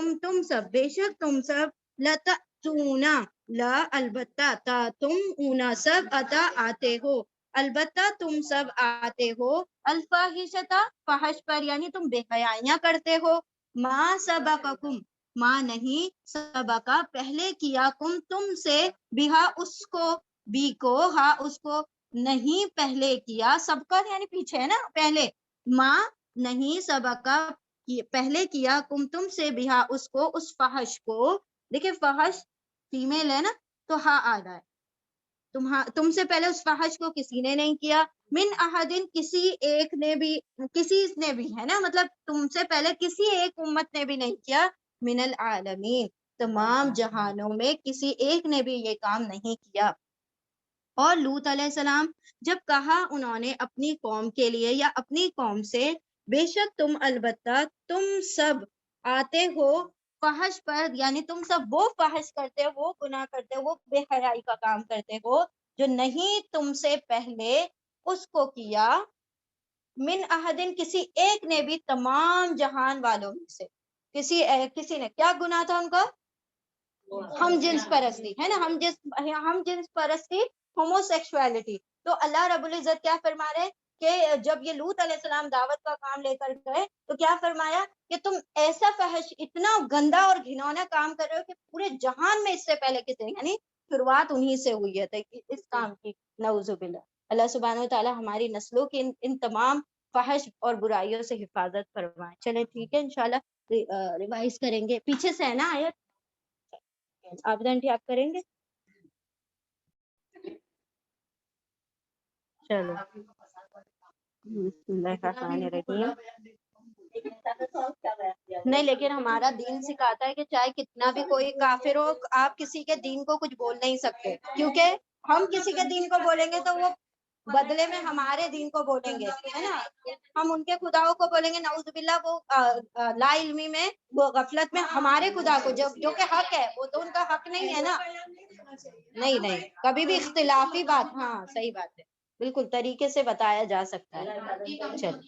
Speaker 1: تم سب لتأتونا لا البتہ تا تم اونا سب اتا آتے ہو، البتہ تم سب آتے ہو، الفاحشۃ فحش پر یعنی تم بے حیائیاں کرتے ہو، ما سبقکم ماں نہیں، سبقہ پہلے کیا، تم سے، بہا اس کو، بی کو، ہاں اس کو، نہیں پہلے کیا، سبقہ یعنی پیچھے ہے نا، پہلے، ماں نہیں، سبقہ پہلے کیا، تم سے، بہا اس کو، اس فحش کو، دیکھیں فحش فیمیل ہے نا تو ہاں آ رہا ہے، تم سے پہلے اس فحش کو کسی نے نہیں کیا، من احدن کسی نے بھی ہے نا، مطلب تم سے پہلے کسی ایک امت نے بھی نہیں کیا، من العالمین تمام جہانوں میں کسی ایک نے بھی یہ کام نہیں کیا۔ اور لوط علیہ السلام جب کہا انہوں نے اپنی قوم کے لیے یا اپنی قوم سے، بے شک تم البتہ تم سب آتے ہو فحش پر، یعنی تم سب وہ فحش کرتے ہو، وہ گناہ کرتے ہو، وہ بے حیائی کا کام کرتے ہو جو نہیں تم سے پہلے اس کو کیا من احدن کسی ایک نے بھی تمام جہان والوں میں سے کسی نے کیا گناہ تھا ان کا ہم جنس پرستی ہے نا ہم جنس پرستی ہومو سیکشوالٹی تو اللہ رب العزت کیا فرما رہے کہ جب یہ لوط علیہ السلام دعوت کا کام لے کر گئے تو کیا فرمایا کہ تم ایسا فحش اتنا گندا اور گھنونا کام کر رہے ہو کہ پورے جہان میں اس سے پہلے کسی یعنی شروعات انہی سے ہوئی ہے اس کام کی نعوذ باللہ اللہ سبحانہ و تعالی ہماری نسلوں کی ان تمام فحش اور برائیوں سے حفاظت فرمائے چلے ٹھیک ہے انشاءاللہ ریوائز کریں گے پیچھے سے ہے نا آیت آپ دنٹی آپ کریں گے چلو بسم اللہ الرحمن الرحیم نہیں لیکن ہمارا دین سکھاتا ہے کہ چاہے کتنا بھی کوئی کافر ہو آپ کسی کے دین کو کچھ بول نہیں سکتے کیونکہ ہم کسی کے دین کو بولیں گے تو وہ بدلے میں ہمارے دین کو بولیں گے ہے نا ہم ان کے خداؤں کو بولیں گے نعوذ باللہ وہ لا علمی میں وہ غفلت میں ہمارے خدا کو جو کہ حق ہے وہ تو ان کا حق نہیں ہے نا نہیں کبھی بھی اختلافی بات ہاں صحیح بات ہے بالکل طریقے سے بتایا جا سکتا ہے چل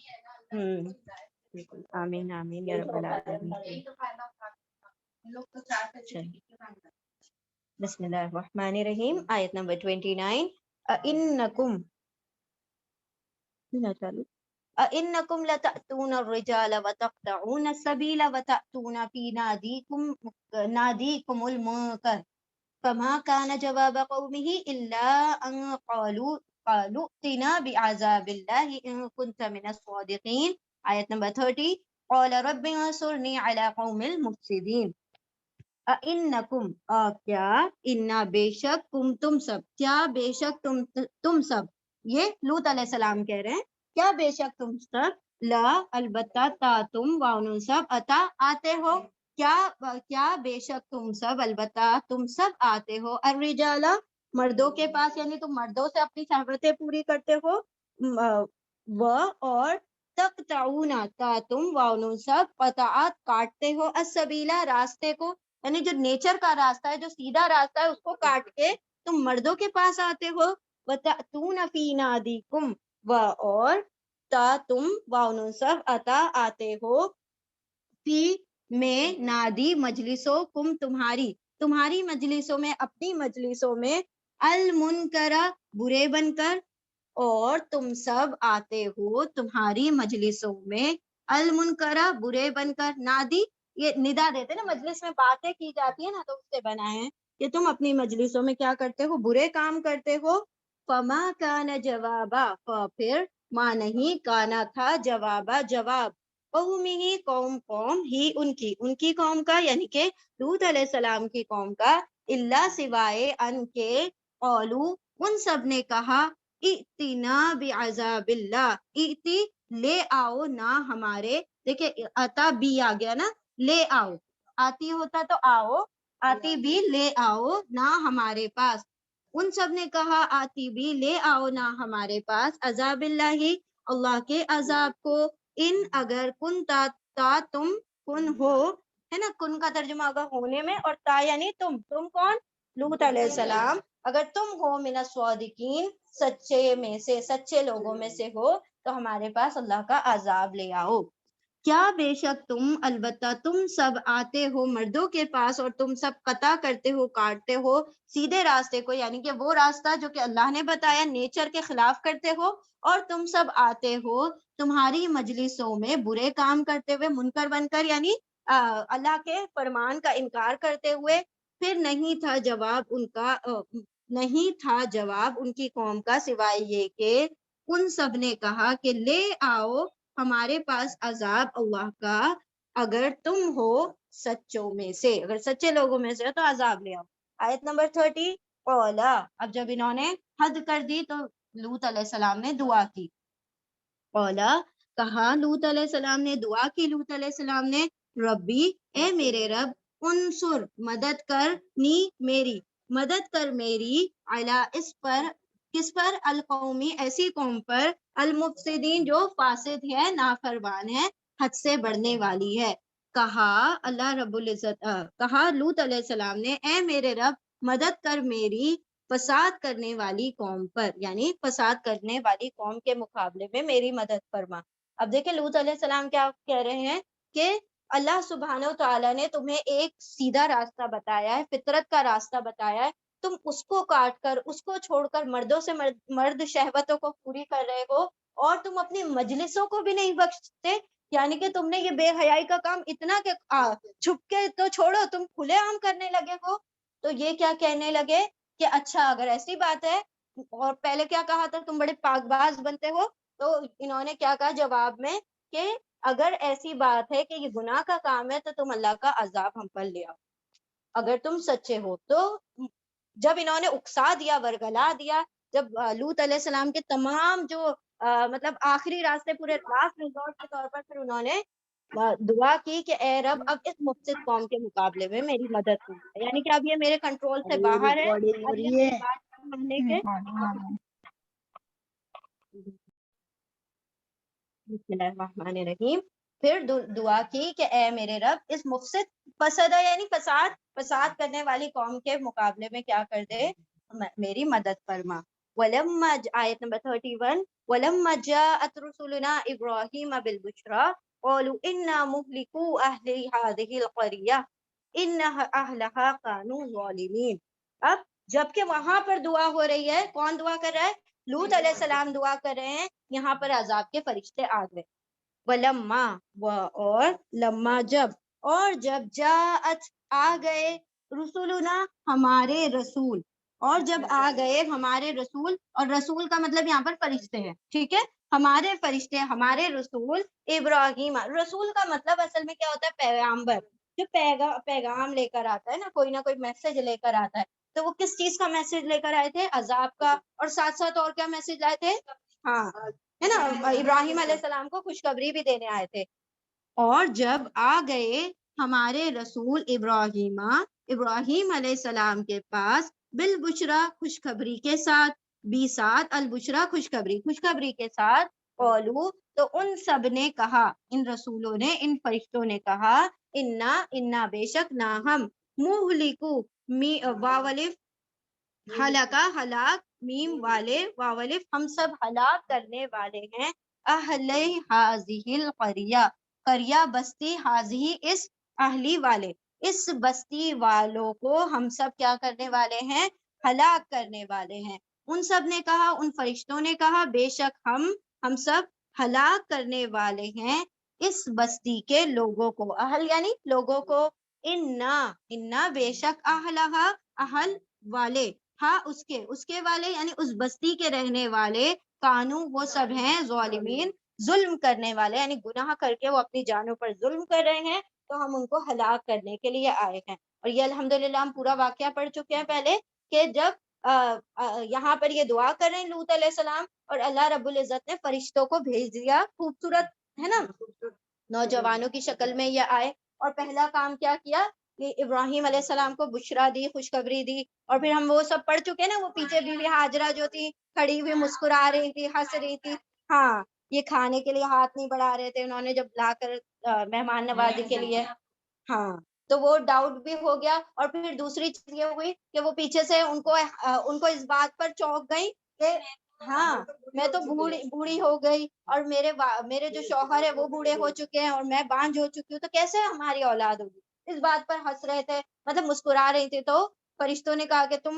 Speaker 1: بالکل آمین آمین یا رب العالمین بسم اللہ الرحمن الرحیم آیت نمبر 29 اِنَّکُمْ اِنَّکُمْ لَتَأْتُونَ الرِّجَالَ وَتَقْطَعُونَ السَّبِيلَ وَتَأْتُونَ فِي نَادِيكُمُ الْمُنكَرَ فما كان جواب قومه إلا أن قالوا ائتنا بعذاب الله إن كنت من الصادقين آیت نمبر 30 قال رب انصرني على قوم المفسدين اِنَّکُمْ کیا اِنَّا بے شک تم سب کیا بے شک تم سب یہ لوط علیہ السلام کہہ رہے ہیں کیا بے شک تم سب لا البتہ تا تم واؤن سب اتا آتے ہو کیا بے شک تم سب البتہ تم سب آتے ہو الرجال مردوں کے پاس یعنی تم مردوں سے اپنی شہوتیں پوری کرتے ہو وہ اور تقطعون تا تم واؤن سب قطعات کاٹتے ہو السبیلا راستے کو یعنی جو نیچر کا راستہ ہے جو سیدھا راستہ ہے اس کو کاٹ کے تم مردوں کے پاس آتے ہو وَتَأْتُونَ فِي نَادِيكُمْ اور تا تم واؤن سب اتا آتے ہو فی میں نادی مجلسوں کم تمہاری مجلسوں میں اپنی مجلسوں میں المنکرہ برے بن کر اور تم سب آتے ہو تمہاری مجلسوں میں المنکرہ برے بن کر نادی یہ ندا دیتے نا مجلس میں باتیں کی جاتی ہے نا تو اس سے بنا ہے کہ تم اپنی مجلسوں میں کیا کرتے ہو برے کام کرتے ہو فما کان جوابا پھر ماں نہیں کانا تھا جوابا جواب قومی قوم ہی ان کی قوم کا یعنی کہ لوط علیہ السلام کی قوم کا اللہ سوائے ان کے قولو ان سب نے کہا ائتنا بعذاب اللہ ائتی لے آؤ نہ ہمارے دیکھیں عطا بھی آ گیا نا لے آؤ آتی ہوتا تو آؤ آتی بھی لے آؤ نہ ہمارے پاس ان سب نے کہا آتی بھی لے آؤ نہ ہمارے پاس عذاب اللہ کے عذاب کو ان اگر کن تا تم کن ہو ہے نا کن کا ترجمہ ہوگا ہونے میں اور تا یعنی تم کون لوط علیہ السلام اگر تم ہو من الصادقین سچے میں سے سچے لوگوں میں سے ہو تو ہمارے پاس اللہ کا عذاب لے آؤ کیا بے شک تم البتہ تم سب آتے ہو مردوں کے پاس اور تم سب قطع کرتے ہو کاٹتے ہو سیدھے راستے کو یعنی کہ وہ راستہ جو کہ اللہ نے بتایا نیچر کے خلاف کرتے ہو اور تم سب آتے ہو تمہاری مجلسوں میں برے کام کرتے ہوئے منکر بن کر یعنی اللہ کے فرمان کا انکار کرتے ہوئے پھر نہیں تھا جواب ان کی قوم کا سوائے یہ کہ ان سب نے کہا کہ لے آؤ ہمارے پاس عذاب اللہ کا اگر تم ہو سچوں میں سے اگر سچے لوگوں میں سے ہو تو عذاب لے آؤ آیت نمبر 30 قولا اب جب انہوں نے حد کر دی تو لوط علیہ السلام نے دعا کی قولا کہا لوط علیہ السلام نے دعا کی لوط علیہ السلام نے ربی اے میرے رب انصر مدد کر میری علی اس پر کس پر القومی ایسی قوم پر المفسدین جو فاسد ہے نافرمان ہے حد سے بڑھنے والی ہے کہا اللہ رب العزت کہا لوط علیہ السلام نے اے میرے رب مدد کر میری فساد کرنے والی قوم پر، یعنی فساد کرنے والی قوم کے مقابلے میں میری مدد فرما۔ اب دیکھیں لوط علیہ السلام کیا کہہ رہے ہیں کہ اللہ سبحانہ و تعالیٰ نے تمہیں ایک سیدھا راستہ بتایا ہے، فطرت کا راستہ بتایا ہے، تم اس کو کاٹ کر، اس کو چھوڑ کر مردوں سے مرد شہوتوں کو پوری کر رہے ہو، اور تم اپنی مجلسوں کو بھی نہیں بخشتے، یعنی کہ تم نے یہ بے حیائی کا کام اتنا کہ چھپ کے تو چھوڑو، تم کھلے عام کرنے لگے ہو۔ تو یہ کیا کہنے لگے کہ اچھا اگر ایسی بات ہے، اور پہلے کیا کہا تھا تم بڑے پاک باز بنتے ہو، تو انہوں نے کیا کہا جواب میں کہ اگر ایسی بات ہے کہ یہ گناہ کا کام ہے تو تم اللہ کا عذاب ہم پر لے آؤ اگر تم سچے ہو۔ تو جب انہوں نے اکسا دیا، ورگلا دیا، جب لوط علیہ السلام کے تمام جو مطلب آخری راستے، پورے لاسٹ ریزورٹ کے طور پر، پھر انہوں نے دعا کی کہ اے رب اب اس مفسد قوم کے مقابلے میں میری مدد کی، یعنی کہ اب یہ میرے کنٹرول سے باہر ہے،
Speaker 2: ریکارڈنگ ہو
Speaker 1: اب یہ
Speaker 2: رہی ہے۔
Speaker 1: میری بات نہیں ماننے کے۔ بسم اللہ الرحمن الرحیم۔ پھر دعا کی کہ اے میرے رب اس مفسد فسادہ یعنی فساد کرنے والی قوم کے مقابلے میں کیا کر دے، میری مدد فرما۔ ولما آیت نمبر 31 ولما جاءت رسلنا ابراہیم بالبشرا قالوا انا مهلكو اهل هذه القرية ان اهلها كانوا ظالمین۔ اب جبکہ وہاں پر دعا ہو رہی ہے، کون دعا کر رہا ہے؟ لوط علیہ السلام دعا کر رہے ہیں، یہاں پر عذاب کے فرشتے آ گئے۔ ولما اور لما جب جاءت آ گئے، رسولنا ہمارے رسول، اور جب آ گئے ہمارے رسول، اور رسول کا مطلب یہاں پر فرشتے ہیں، ٹھیک ہے، ہمارے فرشتے، ہمارے رسول ابراہیم، رسول کا مطلب اصل میں کیا ہوتا ہے؟ پیغامبر، جو پیغام لے کر آتا ہے نا، کوئی نہ کوئی میسج لے کر آتا ہے۔ تو وہ کس چیز کا میسج لے کر آئے تھے؟ عذاب کا، اور ساتھ ساتھ اور کیا میسج لائے تھے؟ ہاں ہے نا، ابراہیم علیہ السلام کو خوشخبری بھی دینے آئے تھے۔ اور جب آ گئے ہمارے رسول ابراہیم علیہ السلام کے پاس بالبشرا خوشخبری کے ساتھ، ساتھ البشرا خوشخبری کے ساتھ، قولو تو ان سب نے کہا، ان رسولوں نے، ان فرشتوں نے کہا، انا بے شک نہ ہم، مہلکو واولف ہلاکا ہلاک، میم والے واولف ہم سب ہلاک کرنے والے ہیں، اہل ہذہ القریہ قریہ بستی، ہذہ اس، اہلی والے اس بستی والوں کو ہم سب کیا کرنے والے ہیں؟ ہلاک کرنے والے ہیں۔ ان سب نے کہا، ان فرشتوں نے کہا، بے شک ہم سب ہلاک کرنے والے ہیں اس بستی کے لوگوں کو، اہل یعنی لوگوں کو، انا بے شک اہلہا اہل والے، ہاں اس کے والے یعنی اس بستی کے رہنے والے، کانو وہ سب ہیں، ظالمین ظلم کرنے والے، یعنی گناہ کر کے وہ اپنی جانوں پر ظلم کر رہے ہیں، تو ہم ان کو ہلاک کرنے کے لیے آئے ہیں۔ اور یہ الحمدللہ ہم پورا واقعہ پڑھ چکے ہیں پہلے، کہ جب یہاں پر یہ دعا کر رہے ہیں لوط علیہ السلام، اور اللہ رب العزت نے فرشتوں کو بھیج دیا، خوبصورت ہے نا، نوجوانوں کی شکل میں یہ آئے، اور پہلا کام کیا کیا کہ ابراہیم علیہ السلام کو بشرا دی، خوشخبری دی۔ اور پھر ہم وہ سب پڑھ چکے نا، وہ پیچھے بیوی ہاجرہ جو تھی کھڑی ہوئی مسکرا رہی تھی، ہنس رہی تھی، ہاں یہ کھانے کے لیے ہاتھ نہیں بڑھا رہے تھے، انہوں نے جب لا کر مہمان نوازی کے لیے، ہاں تو وہ ڈاؤٹ بھی ہو گیا۔ اور پھر دوسری چیز یہ ہوئی کہ وہ پیچھے سے ان کو اس بات پر چونک گئی کہ ہاں میں تو بوڑھی ہو گئی، اور میرے جو شوہر ہے وہ بوڑھے ہو چکے ہیں، اور میں بانجھ ہو چکی ہوں، تو کیسے ہماری اولاد ہوگی؟ اس بات پر ہنس رہے تھے، مطلب مسکرا رہی تھی۔ تو فرشتوں نے کہا کہ تم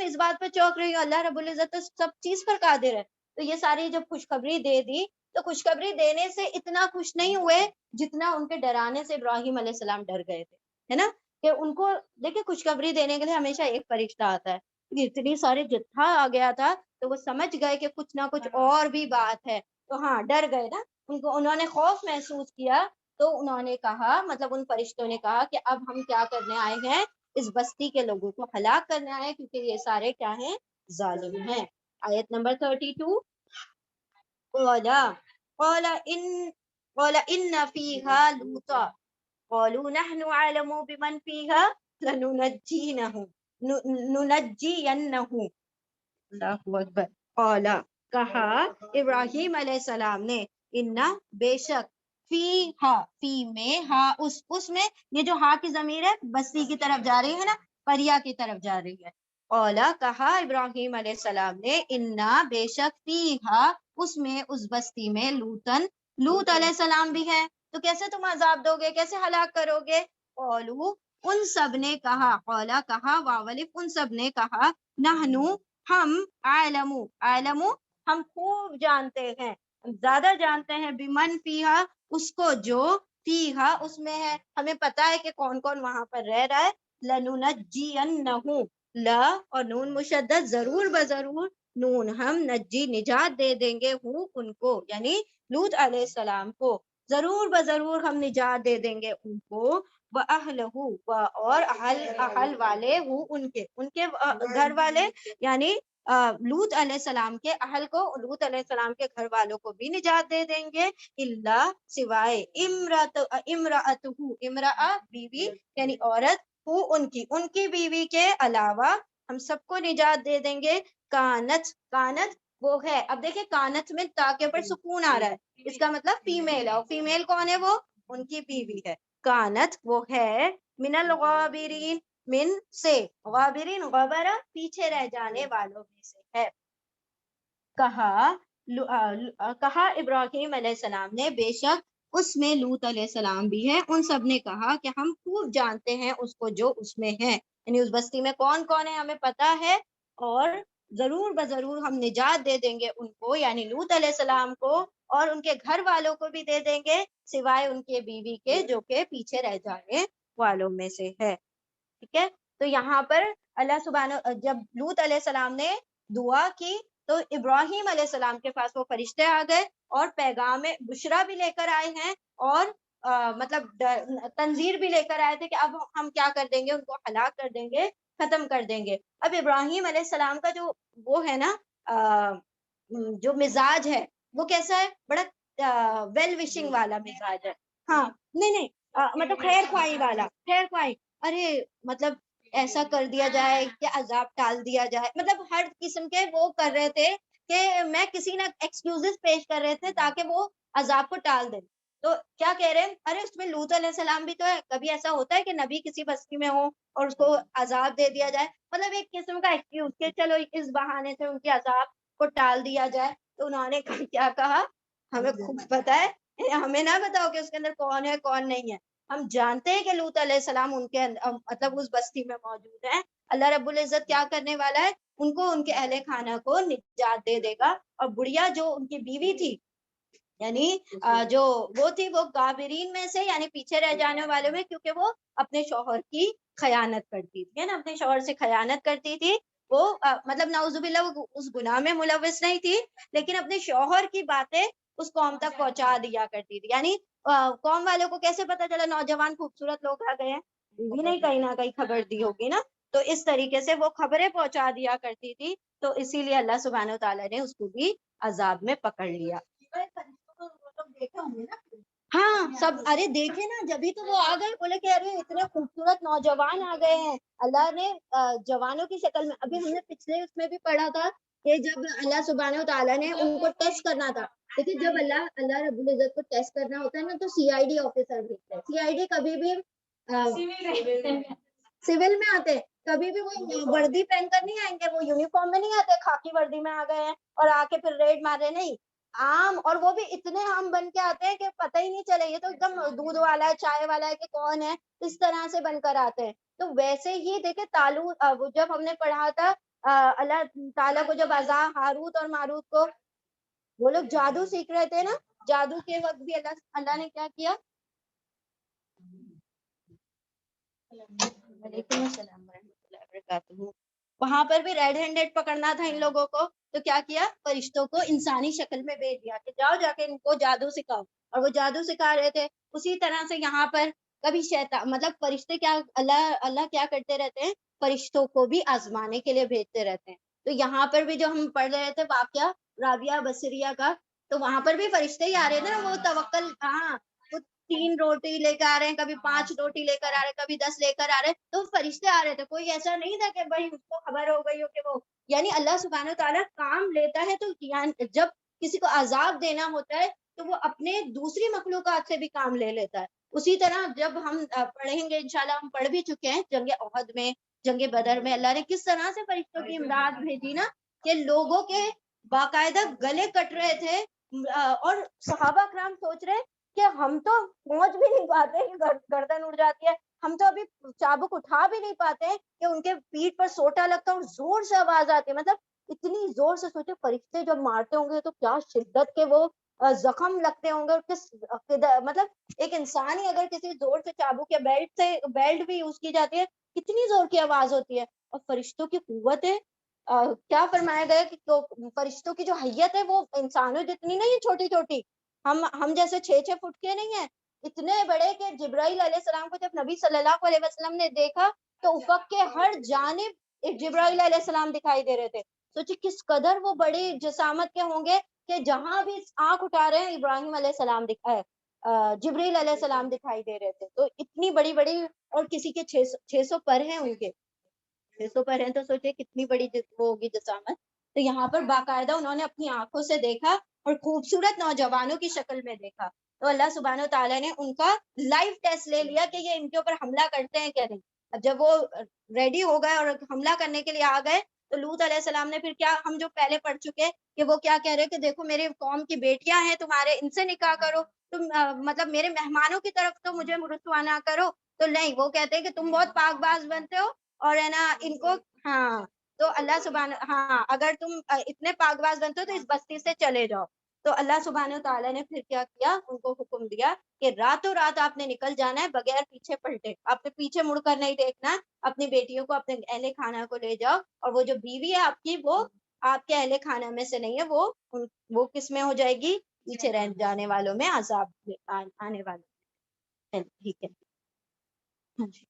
Speaker 1: اس بات پر چونک رہی ہو، اللہ رب العزت تو سب چیز پر قادر ہے۔ تو یہ ساری جب خوشخبری دے دی، تو خوشخبری دینے سے اتنا خوش نہیں ہوئے جتنا ان کے ڈرانے سے ابراہیم علیہ السلام ڈر گئے تھے، ہے نا، کہ ان کو دیکھیں خوشخبری دینے کے لیے ہمیشہ ایک فرشتہ آتا ہے، اتنی ساری جتھا آ گیا تھا، تو وہ سمجھ گئے کہ کچھ نہ کچھ اور بھی بات ہے، تو ہاں ڈر گئے نا، انہوں نے خوف محسوس کیا۔ تو انہوں نے کہا، مطلب ان فرشتوں نے کہا کہ اب ہم کیا کرنے آئے ہیں؟ اس بستی کے لوگوں کو ہلاک کرنے آئے ہیں، کیونکہ یہ سارے کیا ہیں؟ ظالم ہیں۔ آیت نمبر 32 قال ان فيها لوطا قالوا نحن اعلم بمن فيها لننجينه اللہ اکبر۔ قال کہا ابراہیم علیہ السلام نے، انا بے شک، فی میں، اس میں، یہ جو ہا کی ضمیر ہے بستی کی طرف جا رہی ہے نا، قریہ کی طرف جا رہی ہے، اولا کہا ابراہیم علیہ السلام نے، انا بے شک فیہا اس میں، اس بستی میں، لوط علیہ السلام بھی ہے، تو کیسے تم عذاب دو گے، کیسے ہلاک کرو گے؟ قولو ان سب نے کہا، اولا کہا واولف ان سب نے کہا، نحنو ہم، عالمو ہم خوب جانتے ہیں، زیادہ جانتے ہیں، بمن فیہا اس کو جو فیہا اس میں ہے، ہمیں پتا ہے کہ کون کون وہاں پر رہ رہا ہے، لننجینہ لا اور نون مشدد، ضرور بضرور، نون ہم، نجی نجات دے دیں گے، ہوں ان کو یعنی لوط علیہ السلام کو، ضرور بضرور ہم نجات دے دیں گے ان کو، وَأَهْلَهُ اور اہل والے ہوں ان کے گھر والے، یعنی لوط علیہ السلام کے اہل کو، لوط علیہ السلام کے گھر والوں کو بھی نجات دے دیں گے، اللہ سوائے امرأ بیوی یعنی عورت، ہو ان کی بیوی کے علاوہ ہم سب کو نجات دے دیں گے، کانت وہ ہے، اب دیکھیں کانت میں تا کے پر سکون آ رہا ہے، اس کا مطلب فیمیل ہے، اور فیمیل کون ہے؟ وہ ان کی بیوی ہے، کانت وہ ہے، من الغابرین من سے، غابرین غبرہ پیچھے رہ جانے والوں میں سے ہے، کہا ابراہیم علیہ السلام نے، بے شک اس میں لوط علیہ السلام بھی ہے، ان سب نے کہا کہ ہم خوب جانتے ہیں اس کو جو اس میں ہے، یعنی اس بستی میں کون کون ہے ہمیں پتا ہے، اور ضرور بضرور ہم نجات دے دیں گے ان کو، یعنی لوط علیہ السلام کو، اور ان کے گھر والوں کو بھی دے دیں گے، سوائے ان کے بیوی کے جو کہ پیچھے رہ جانے والوں میں سے ہے، ٹھیک ہے؟ تو یہاں پر اللہ سبحانہ، جب لوط علیہ السلام نے دعا کی تو ابراہیم علیہ السلام کے پاس وہ فرشتے آ گئے اور پیغام بشرا بھی لے کر آئے ہیں، اور مطلب تنذیر بھی لے کر آئے تھے کہ اب ہم کیا کر دیں گے، ان کو ہلاک کر دیں گے، ختم کر دیں گے۔ اب ابراہیم علیہ السلام کا جو وہ ہے نا جو مزاج ہے وہ کیسا ہے؟ بڑا ویل وشنگ والا مزاج ہے، ہاں نہیں مطلب خیر خواہی والا، خیر خواہی، ارے مطلب ایسا کر دیا جائے کہ عذاب ٹال دیا جائے، مطلب ہر قسم کے وہ کر رہے تھے کہ میں کسی نہ ایکسکیوزز پیش کر رہے تھے تاکہ وہ عذاب کو ٹال دیں۔ تو کیا کہہ رہے ہیں؟ ارے اس میں لوط علیہ السلام بھی تو ہے، کبھی ایسا ہوتا ہے کہ نبی کسی بستی میں ہو اور اس کو عذاب دے دیا جائے، مطلب ایک قسم کا ایکسکیوز کہ چلو اس بہانے سے ان کے عذاب کو ٹال دیا جائے۔ تو انہوں نے کیا کہا، ہمیں خوب پتا ہے، ہمیں نہ بتاؤ کہ اس کے اندر کون ہے کون نہیں ہے، ہم جانتے ہیں کہ لوط علیہ السلام ان کے مطلب اس بستی میں موجود ہے، اللہ رب العزت کیا کرنے والا ہے، ان کو ان کے اہل خانہ کو نجات دے دے گا، اور بڑھیا جو ان کی بیوی تھی، یعنی جو وہ تھی وہ غابرین میں سے، یعنی پیچھے رہ جانے والوں میں، کیونکہ وہ اپنے شوہر کی خیانت کرتی تھی نا، اپنے شوہر سے خیانت کرتی تھی وہ، مطلب نعوذ باللہ وہ اس گناہ میں ملوث نہیں تھی، لیکن اپنے شوہر کی باتیں اس قوم تک پہنچا دیا کرتی تھی، یعنی قوم والوں کو کیسے پتا چلا نوجوان خوبصورت لوگ آ گئے ہیں، بھی نہیں کہیں نہ کہیں خبر دی ہوگی نا، تو اس طریقے سے وہ خبریں پہنچا دیا کرتی تھی، تو اسی لیے اللہ سبحانہ وتعالیٰ نے اس کو بھی عذاب میں پکڑ لیا۔ ہاں سب، ارے دیکھے نا، جبھی تو وہ آ گئے، بولے کہ ارے اتنے خوبصورت نوجوان آ گئے ہیں، اللہ نے جوانوں کی شکل میں، ابھی ہم نے پچھلے اس میں بھی پڑھا تھا کہ جب اللہ سبحانہ وتعالیٰ نے ان کو ٹیسٹ کرنا تھا، لیکن جب اللہ رب العزت کو ٹیسٹ کرنا ہوتا ہے نا، تو سی آئی ڈی آفیسر بھیجتے ہیں، سی آئی ڈی کبھی بھی سول میں آتے ہیں، کبھی بھی وہ وردی پہن کر نہیں آئیں گے، وہ یونیفارم میں نہیں آتے، خاکی وردی میں آ گئے ہیں اور آ کے پھر ریڈ مارے، نہیں، عام، اور وہ بھی اتنے عام بن کے آتے ہیں کہ پتہ ہی نہیں چلے، یہ تو ایک دم دودھ والا ہے، چائے والا ہے کہ کون ہے، اس طرح سے بن کر آتے ہیں۔ تو ویسے ہی دیکھیں جب ہم نے پڑھا تھا اللہ تعالیٰ کو جب ہاروت اور ماروت کو وہ لوگ جادو سیکھ رہے تھے نا، جادو کے وقت بھی اللہ نے کیا کیا؟ وعلیکم السلام ورحمۃ اللہ وبرکاتہ۔ وہاں پر بھی ریڈ ہینڈیڈ پکڑنا تھا ان لوگوں کو، تو کیا کیا؟ فرشتوں کو انسانی شکل میں بھیج دیا کہ جاؤ جا کے ان کو جادو سکھاؤ، اور وہ جادو سکھا رہے تھے۔ اسی طرح سے یہاں پر کبھی شیطان، مطلب فرشتے کیا، اللہ کیا کرتے رہتے ہیں، فرشتوں کو بھی آزمانے کے لیے بھیجتے رہتے ہیں۔ تو یہاں پر بھی جو ہم پڑھ رہے تھے واقعہ رابعہ بصریہ کا، تو وہاں پر بھی فرشتے ہی آ رہے تھے نا، وہ توکل، ہاں، 3 روٹی لے کے آ رہے ہیں، کبھی 5 روٹی لے کر آ رہے ہیں، کبھی 10 لے کر آ رہے ہیں، تو فرشتے آ رہے تھے، کوئی ایسا نہیں تھا کہ بھائی اس کو خبر ہو گئی ہو کہ وہ، یعنی اللہ سبحانہ وتعالیٰ کام لیتا ہے، تو جب کسی کو عذاب دینا ہوتا ہے تو وہ اپنے دوسری مخلوقات سے بھی کام لے لیتا ہے۔ اسی طرح جب ہم پڑھیں گے، انشاءاللہ ہم پڑھ بھی چکے ہیں جنگ احد میں جنگ بدر میں اللہ نے کس طرح سے فرشتوں کی امداد بھیجی نا، کہ لوگوں کے باقاعدہ گلے کٹ رہے تھے، اور صحابہ کرام سوچ رہے کہ ہم تو پہنچ بھی نہیں پاتے، گردن اڑ جاتی ہے، ہم تو ابھی چابک اٹھا بھی نہیں پاتے کہ ان کے پیٹھ پر سوٹا لگتا اور زور سے آواز آتی ہے، مطلب اتنی زور سے، سوچے فرشتے جب مارتے ہوں گے تو کیا شدت کے وہ زخم لگتے ہوں گے، اور کس مطلب ایک انسان ہی اگر کسی زور سے چابک یا بیلٹ بھی یوز کی جاتی ہے، کتنی زور کی آواز ہوتی ہے، اور فرشتوں کی قوت ہے، کیا فرمایا گیا کہ فرشتوں کی جو حیت ہے وہ انسانوں جتنی نہیں ہے، چھوٹی چھوٹی، ہم جیسے 6 فٹ کے نہیں ہیں، اتنے بڑے کہ جبرائیل علیہ السلام کو جب نبی صلی اللہ علیہ وسلم نے دیکھا تو افق کے ہر جانب ایک جبرائیل علیہ السلام دکھائی دے رہے تھے. سوچے کس قدر وہ بڑی جسامت کے ہوں گے کہ جہاں بھی آنکھ اٹھا رہے ہیں ابراہیم علیہ السلام جبرائیل علیہ السلام دکھائی دے رہے تھے. تو اتنی بڑی بڑی، اور کسی کے 600 پر ہیں، ان کے 600 پر ہیں، تو سوچے کتنی بڑی وہ ہوگی جسامت. تو یہاں پر باقاعدہ انہوں نے اپنی آنکھوں سے دیکھا اور خوبصورت نوجوانوں کی شکل میں دیکھا. تو اللہ سبحانہ و تعالیٰ نے ان کا لائیو ٹیسٹ لے لیا کہ یہ ان کے اوپر حملہ کرتے ہیں کیا نہیں. اب جب وہ ریڈی ہو گئے اور حملہ کرنے کے لیے آ گئے تو لوط علیہ السلام نے پھر کیا، ہم جو پہلے پڑھ چکے کہ وہ کیا کہہ رہے کہ دیکھو میرے قوم کی بیٹیاں ہیں تمہارے، ان سے نکاح کرو، تم مطلب میرے مہمانوں کی طرف تو مجھے رسوا نہ کرو. تو نہیں، وہ کہتے ہیں کہ تم بہت پاک باز بنتے ہو اور ہے نا ان کو، ہاں تو اللہ سبحانہ، ہاں اگر تم اتنے پاک باز بنتے ہو تو اس بستی سے چلے جاؤ. تو اللہ سبحانہ تعالیٰ نے پھر کیا کیا، ان کو حکم دیا کہ راتوں رات آپ نے نکل جانا ہے بغیر پیچھے پلٹے، آپ نے پیچھے مڑ کر نہیں دیکھنا، اپنی بیٹیوں کو اپنے اہل خانہ کو لے جاؤ، اور وہ جو بیوی ہے آپ کی وہ آپ کے اہل خانہ میں سے نہیں ہے، وہ کس میں ہو جائے گی، پیچھے رہ جانے والوں میں، عذاب آنے والوں. ٹھیک ہے. ہاں جی.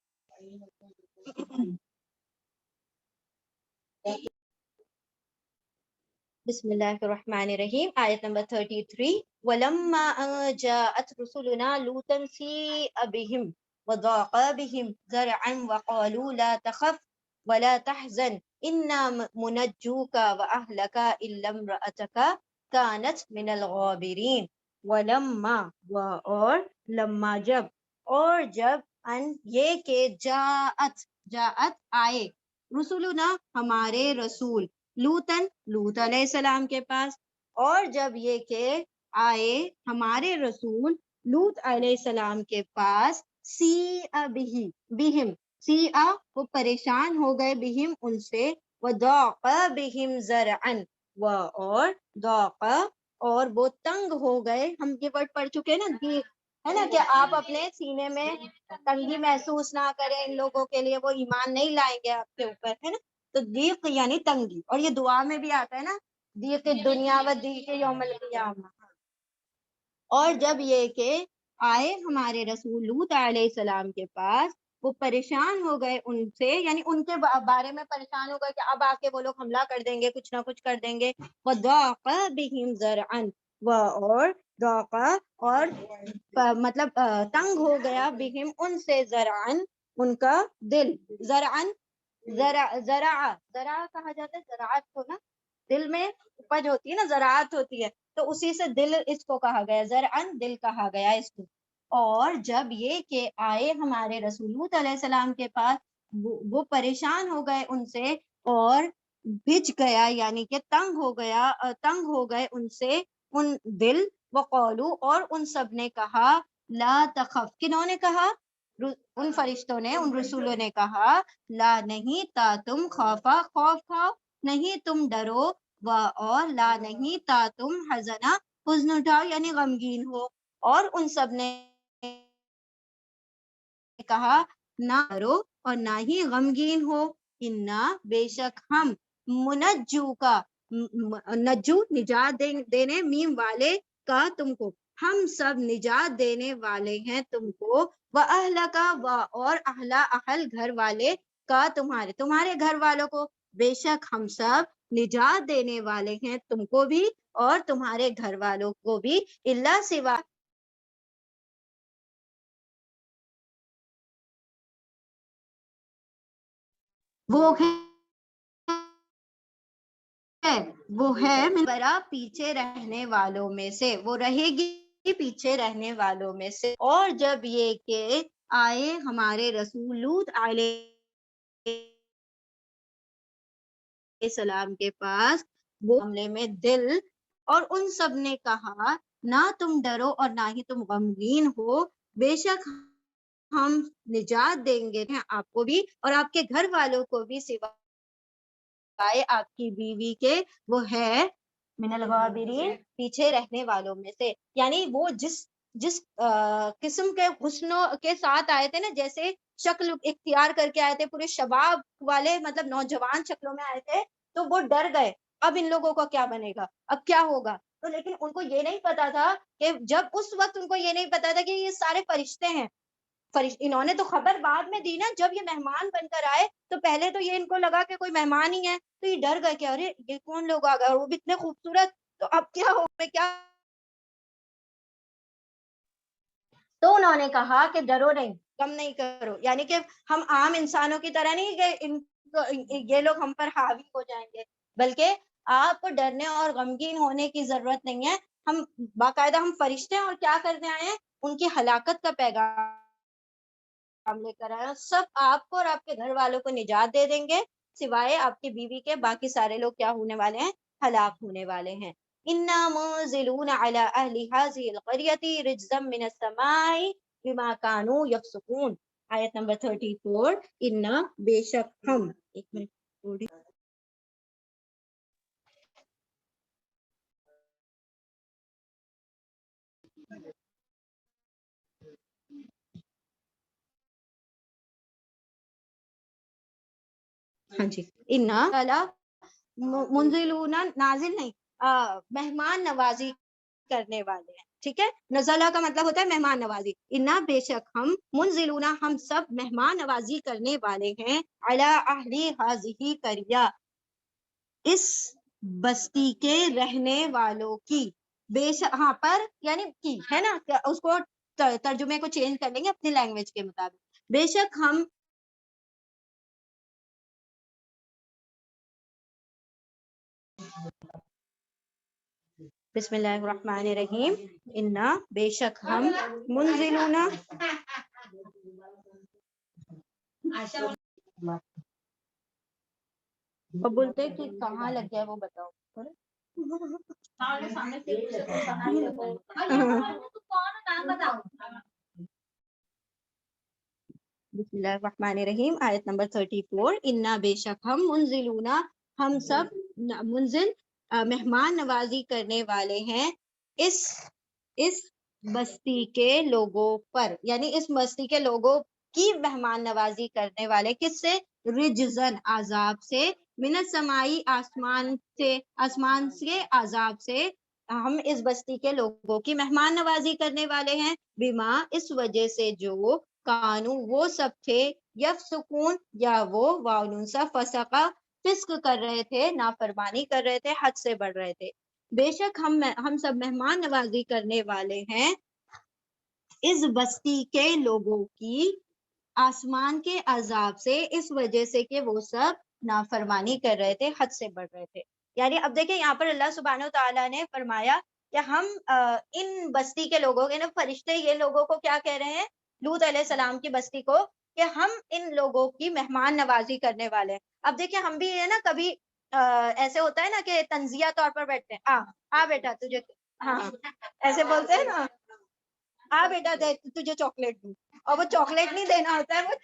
Speaker 1: بسم اللہ الرحمن الرحیم. آیت نمبر 33. وَلَمَّا أَن جَاءَتْ رُسُلُنَا لُوطًا سِيءَ بِهِمْ وَضَاقَ بِهِمْ ذَرْعًا وَقَالُوا لَا تَخَفْ وَلَا تَحْزَنْ إِنَّا مُنَجُّوكَ وَأَهْلَكَ إِلَّا امْرَأَتَكَ كَانَتْ مِنَ الْغَابِرِينَ. وَلَمَّا، اور لما جب ان یہ کہ جاءت آئے، رسولنا ہمارے رسول، لوط علیہ السلام کے پاس، اور جب یہ کہ آئے ہمارے رسول لوط علیہ السلام کے پاس، بہم، وہ پریشان ہو گئے، بہم ان سے، وضاق بہم ذرعا، اور ضاق، اور وہ تنگ ہو گئے. ہم یہ ورڈ پڑھ چکے نا، ہے نا، کہ آپ اپنے سینے میں تنگی محسوس نہ کریں، ان لوگوں کے لیے وہ ایمان نہیں لائیں گے آپ کے اوپر، ہے نا. تو دیق یعنی تنگی، اور یہ دعا میں بھی آتا ہے نا، دیق دنیا و دیق یوم القیامہ. اور جب یہ کہ آئے ہمارے رسول لوط علیہ السلام کے پاس، وہ پریشان ہو گئے ان سے، یعنی ان کے بارے میں پریشان ہو گئے کہ اب آ کے وہ لوگ حملہ کر دیں گے، کچھ نہ کچھ کر دیں گے. وَضَاقَ بِهِمْ ذَرْعًا، اور ضاق، اور مطلب تنگ ہو گیا، بہم ان سے، ذرعن ان کا دل، ذرعن زرع کہا جاتا ہے، زراعت کو نا، دل میں اپج ہوتی ہے نا، زراعت ہوتی ہے، تو اسی سے دل اس کو کہا گیا، زرعن دل کہا گیا اس کو. اور جب یہ کہ آئے ہمارے رسول علیہ السلام کے پاس، وہ پریشان ہو گئے ان سے، اور بھج گیا یعنی کہ تنگ ہو گئے ان سے ان دل. وقالو، اور ان سب نے کہا، لا تخف، کنہوں نے کہا، ان فرشتوں نے، ان رسولوں نے کہا، لا نہیں، تا تم، خوف کھاؤ، نہیں تم ڈرو، اور لا نہیں، تا تم حزنا، حزن اٹھاؤ یعنی غمگین ہو. اور ان سب نے کہا، نہ ڈرو اور نہ ہی غمگین ہو، انا، بے شک ہم، منجو کا، نجو نجات دینے، میم والے کا، تم کو، ہم سب نجات دینے والے ہیں تم کو، وَأَهْلَكَ، اور اہل گھر والے کا، تمہارے گھر والوں کو، بے شک ہم سب نجات دینے والے ہیں تم کو بھی اور تمہارے گھر والوں کو بھی، اللہ سوا وہ ہے برا پیچھے رہنے والوں میں سے، وہ رہے گی پیچھے رہنے والوں میں سے. اور جب یہ کہ آئے ہمارے رسول لوط علیہ السلام کے پاس وہ معاملے میں دل، اور ان سب نے کہا نہ تم ڈرو اور نہ ہی تم غمگین ہو، بے شک ہم نجات دیں گے آپ کو بھی اور آپ کے گھر والوں کو بھی، سوائے آپ کی بیوی کے وہ ہے من الغابرین پیچھے رہنے والوں میں سے. یعنی وہ جس قسم کے حسنوں کے ساتھ آئے تھے نا، جیسے شکل اختیار کر کے آئے تھے، پورے شباب والے مطلب نوجوان شکلوں میں آئے تھے، تو وہ ڈر گئے اب ان لوگوں کا کیا بنے گا، اب کیا ہوگا. تو لیکن ان کو یہ نہیں پتا تھا کہ جب اس وقت ان کو یہ نہیں پتا تھا کہ یہ سارے فرشتے ہیں. انہوں نے تو خبر بعد میں دی نا، جب یہ مہمان بن کر آئے تو پہلے تو یہ ان کو لگا کہ کوئی مہمان ہی ہے، تو یہ ڈر گئے کہ ارے یہ کون لوگ آ گئے، اور وہ بھی اتنے خوبصورت، تو اب کیا ہو، میں کیا. تو انہوں نے کہا کہ ڈرو نہیں، کم نہیں کرو، یعنی کہ ہم عام انسانوں کی طرح نہیں کہ یہ لوگ ہم پر حاوی ہو جائیں گے، بلکہ آپ کو ڈرنے اور غمگین ہونے کی ضرورت نہیں ہے. ہم باقاعدہ ہم فرشتے ہیں اور کیا کرنے آئے ہیں، ان کی ہلاکت کا پیغام لے کر آئے ہیں. سب آپ کو اور آپ کے گھر والوں کو نجات دے دیں گے، سوائے آپ کی بیوی کے باقی سارے لوگ کیا ہونے والے ہیں، ہلاک ہونے والے ہیں. اِنَّا مُنزِلُونَ عَلَىٰ أَهْلِ هَٰذِهِ الْقَرْيَةِ رِجْزًا مِّنَ السَّمَاءِ بِمَا كَانُوا يَفْسُقُونَ. آیت نمبر 34. اِنَّا بے شک ہم، ایک منٹ، ہاں جی، اِنَّا منزلون نازل نہیں، مہمان نوازی کرنے والے ہیں. ٹھیک ہے، نزلہ کا مطلب ہوتا ہے مہمان نوازی. انا بے شک ہم، منزلون ہم سب مہمان نوازی کرنے والے ہیں، علی اہلی ہذہ قریہ اس بستی کے رہنے والوں کی. بے شک ہاں پر یعنی کی ہے نا، اس کو ترجمے کو چینج کر لیں گے اپنی لینگویج کے مطابق. بے شک ہم بسم اللہ الرحمن الرحیم. انا بے شک ہم، منزلون اور بولتے کہ کہاں لگ گیا وہ بتاؤ. بسم اللہ الرحمن الرحیم. آیت نمبر 34. انا بے شک ہم، منزلون ہم سب، منزل مہمان نوازی کرنے والے ہیں، اس بستی کے لوگوں پر، یعنی اس بستی کے لوگوں کی مہمان نوازی کرنے والے. کس سے؟ رجزن عذاب سے، من السمائی آسمان سے عذاب سے ہم اس بستی کے لوگوں کی مہمان نوازی کرنے والے ہیں. بما اس وجہ سے جو کانو وہ سب تھے، یفسقون یا وہ واؤنسا فسقا فسق کر رہے تھے، نافرمانی کر رہے تھے، حد سے بڑھ رہے تھے. بے شک ہم سب مہمان نوازی کرنے والے ہیں اس بستی کے لوگوں کی آسمان کے عذاب سے، اس وجہ سے کہ وہ سب نافرمانی کر رہے تھے، حد سے بڑھ رہے تھے. یعنی اب دیکھیں یہاں پر اللہ سبحانہ وتعالیٰ نے فرمایا کہ ہم ان بستی کے لوگوں کے نا، فرشتے یہ لوگوں کو کیا کہہ رہے ہیں، لوط علیہ السلام کی بستی کو، کہ ہم ان لوگوں کی مہمان نوازی کرنے والے ہیں. اب دیکھیں ہم بھی ہے نا، کبھی ایسے ہوتا ہے نا کہ تنزیہ طور پر بیٹھتے ہیں، آ بیٹا تجھے، ہاں ایسے بولتے ہیں نا، آ بیٹا دے تجھے چاکلیٹ دوں، اور وہ چاکلیٹ نہیں دینا ہوتا ہے، وہ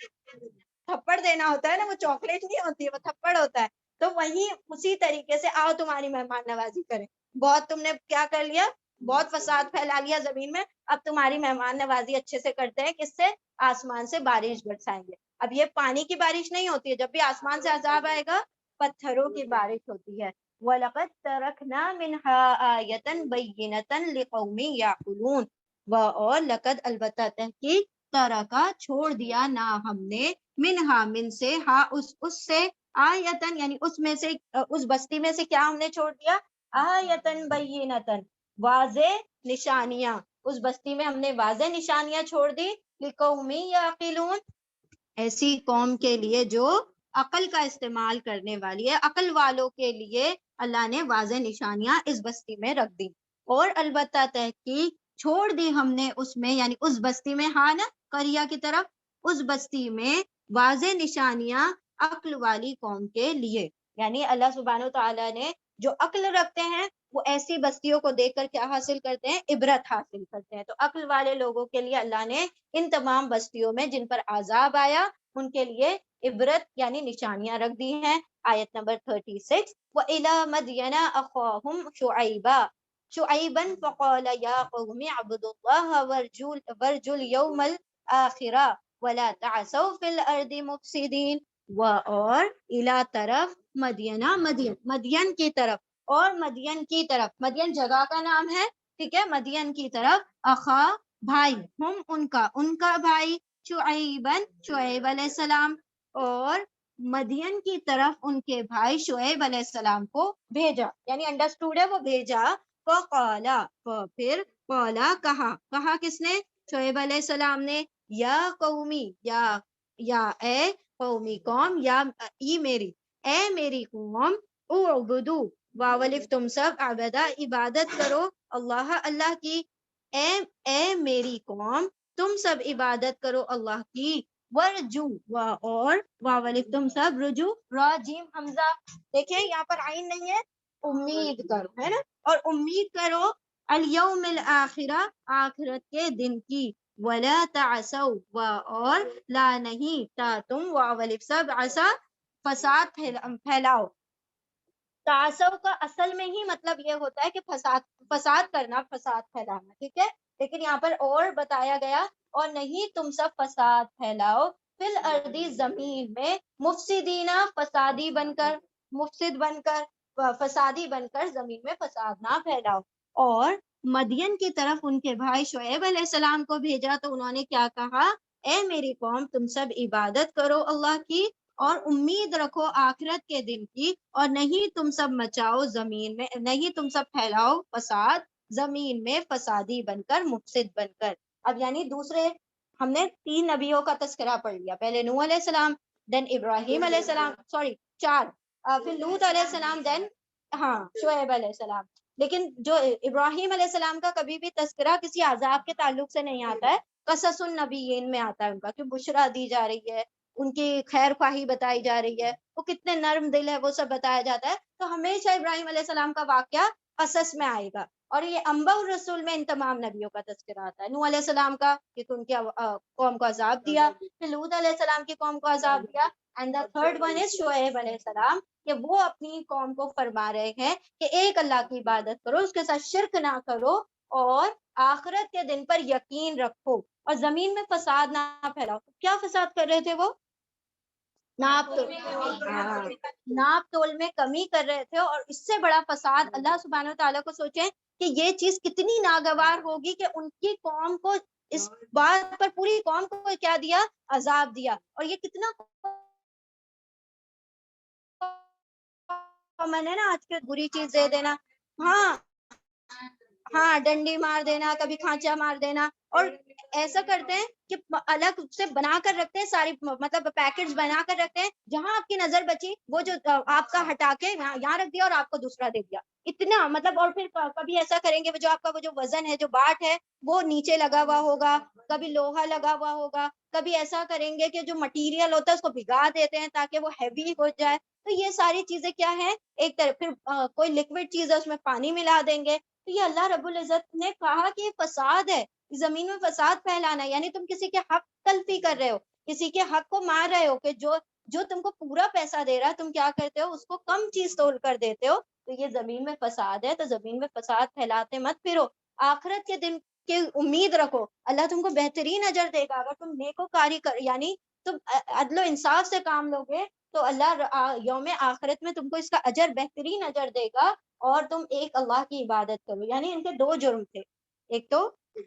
Speaker 1: تھپڑ دینا ہوتا ہے نا، وہ چاکلیٹ نہیں ہوتی ہے، وہ تھپڑ ہوتا ہے. تو وہی اسی طریقے سے آؤ تمہاری مہمان نوازی کریں. بہت تم نے کیا کر لیا، بہت فساد پھیلا لیا زمین میں، اب تمہاری مہمان نوازی اچھے سے کرتے ہیں. کس سے؟ آسمان سے بارش برسائیں گے. اب یہ پانی کی بارش نہیں ہوتی ہے، جب بھی آسمان سے عذاب آئے گا پتھروں کی بارش ہوتی ہے. وَلَقَدْ تَرَكْنَا مِنْهَا آيَةً بَيِّنَةً لِقَوْمٍ يَعْقِلُونَ. اور لقد البتہ تحقیق، ترکا چھوڑ دیا نا ہم نے، منہا من سے، ہا اس سے، آیتن یعنی اس میں سے، اس بستی میں سے کیا ہم نے چھوڑ دیا، آیتن بینتن واضح نشانیاں. اس بستی میں ہم نے واضح نشانیاں چھوڑ دی، لقوم یعقلون ایسی قوم کے لیے جو عقل کا استعمال کرنے والی ہے، عقل والوں کے لیے اللہ نے واضح نشانیاں اس بستی میں رکھ دی. اور البتہ تحقیق چھوڑ دی ہم نے اس میں، یعنی اس بستی میں، ہاں نا قریہ کی طرف، اس بستی میں واضح نشانیاں عقل والی قوم کے لیے. یعنی اللہ سبحانہ و تعالیٰ نے جو عقل رکھتے ہیں وہ ایسی بستیوں کو دیکھ کر کیا حاصل کرتے ہیں؟ عبرت حاصل کرتے ہیں. تو عقل والے لوگوں کے لیے اللہ نے ان تمام بستیوں میں جن پر عذاب آیا ان کے لیے عبرت یعنی نشانیاں رکھ دی ہیں. آیت نمبر 36 وَإِلَى مَدْيَنَ أَخَاهُمْ شُعَيْبًا شُعَيْبًا فَقَالَ يَا قَوْمِ اعْبُدُوا اللَّهَ وَارْجُوا الْيَوْمَ الْآخِرَ وَلَا تَعْثَوْا فِي الْأَرْضِ مُفْسِدِينَ. اور الا طرف مدینہ مدین کی طرف اور مدین کی طرف مدین جگہ کا نام ہے ٹھیک ہے مدین کی طرف اخا بھائی ہم ان کا بھائی شعیب علیہ السلام اور مدین کی طرف ان کے بھائی شعیب علیہ السلام کو بھیجا یعنی انڈرسٹوڈ ہے وہ بھیجا فقالا پھر قالا کہا کس نے شعیب علیہ السلام نے یا قومی یا اے قومی قوم یا اے میری قوم اعبدو واولف تم سب عبدا عبادت کرو اللہ کی اے میری قوم تم سب عبادت کرو اللہ کی ورجو اور واولف تم سب رجو را جیم حمزہ دیکھیں یہاں پر عین نہیں ہے امید کرو ہے نا اور امید کرو الیوم الاخرہ آخرت کے دن کی ولا تعصوا اور لا نہیں تا تم واولف سب عصا فساد پھیلاؤ. تعصب کا اصل میں ہی مطلب یہ ہوتا ہے کہ فساد کرنا فساد پھیلانا ٹھیک ہے لیکن یہاں پر اور بتایا گیا اور نہیں تم سب فساد پھیلاؤ فی الارض زمین میں مفسدین فسادی بن کر زمین میں فساد نہ پھیلاؤ. اور مدین کی طرف ان کے بھائی شعیب علیہ السلام کو بھیجا تو انہوں نے کیا کہا اے میری قوم تم سب عبادت کرو اللہ کی اور امید رکھو آخرت کے دن کی اور نہیں تم سب مچاؤ زمین میں نہیں تم سب پھیلاؤ فساد زمین میں فسادی بن کر مفسد بن کر. اب یعنی دوسرے ہم نے 3 نبیوں کا تذکرہ پڑھ لیا پہلے نوح علیہ السلام دین ابراہیم علیہ السلام 4 پھر لوط علیہ السلام دین شعیب علیہ السلام. لیکن جو ابراہیم علیہ السلام کا کبھی بھی تذکرہ کسی عذاب کے تعلق سے نہیں آتا ہے قصص النبیین میں آتا ہے ان کا کہ بشرا دی جا رہی ہے ان کی خیر خواہی بتائی جا رہی ہے وہ کتنے نرم دل ہے وہ سب بتایا جاتا ہے. تو ہمیشہ ابراہیم علیہ السلام کا واقعہ قصص میں آئے گا اور یہ انباء الرسول میں ان تمام نبیوں کا تذکرہ آتا ہے. نوح علیہ السلام کا کہ ان کی قوم کو عذاب دیا پھر لوط علیہ السلام کی قوم کو عذاب دیا and the third one is Shoaib علیہ السلام کہ وہ اپنی قوم کو فرما رہے ہیں کہ ایک اللہ کی عبادت کرو اس کے ساتھ شرک نہ کرو اور آخرت کے دن پر یقین رکھو اور زمین میں فساد نہ پھیلاؤ. کیا فساد کر رہے تھے وہ ناپ تول میں کمی کر رہے تھے اور اس سے بڑا فساد اللہ سبحانہ وتعالیٰ کو سوچیں کہ یہ چیز کتنی ناگوار ہوگی کہ ان کی قوم کو اس بات پر پوری قوم کو کیا دیا عذاب دیا اور یہ کتنا میں نے نا آج کل بری چیز دے دینا ڈنڈی مار دینا کبھی کھانچا مار دینا اور ایسا کرتے ہیں کہ الگ سے بنا کر رکھتے ہیں ساری مطلب پیکٹس بنا کر رکھتے ہیں جہاں آپ کی نظر بچی وہ جو آپ کا ہٹا کے یہاں رکھ دیا اور آپ کو دوسرا دے دیا اتنا مطلب. اور پھر کبھی ایسا کریں گے جو آپ کا وہ جو وزن ہے جو باٹ ہے وہ نیچے لگا ہوا ہوگا کبھی لوہا لگا ہوا ہوگا کبھی ایسا کریں گے کہ جو مٹیریل ہوتا ہے اس کو بھگا دیتے ہیں تاکہ وہ ہیوی ہو جائے. تو یہ ساری چیزیں کیا ہے ایک طرف پھر کوئی لکوڈ چیز ہے اس میں پانی ملا دیں گے. تو یہ اللہ رب العزت نے کہا کہ یہ فساد ہے زمین میں فساد پھیلانا یعنی تم کسی کے حق تلفی کر رہے ہو کسی کے حق کو مار رہے ہو کہ جو تم کو پورا پیسہ دے رہا ہے تم کیا کرتے ہو اس کو کم چیز تول کر دیتے ہو. تو یہ زمین میں فساد ہے تو زمین میں فساد پھیلاتے مت پھرو آخرت کے دن کی امید رکھو اللہ تم کو بہترین اجر دے گا اگر تم نیکوکاری یعنی تم عدل و انصاف سے کام لوگے تو اللہ یوم آخرت میں تم کو اس کا اجر بہترین اجر دے گا اور تم ایک اللہ کی عبادت کرو. یعنی ان کے 2 جرم تھے ایک تو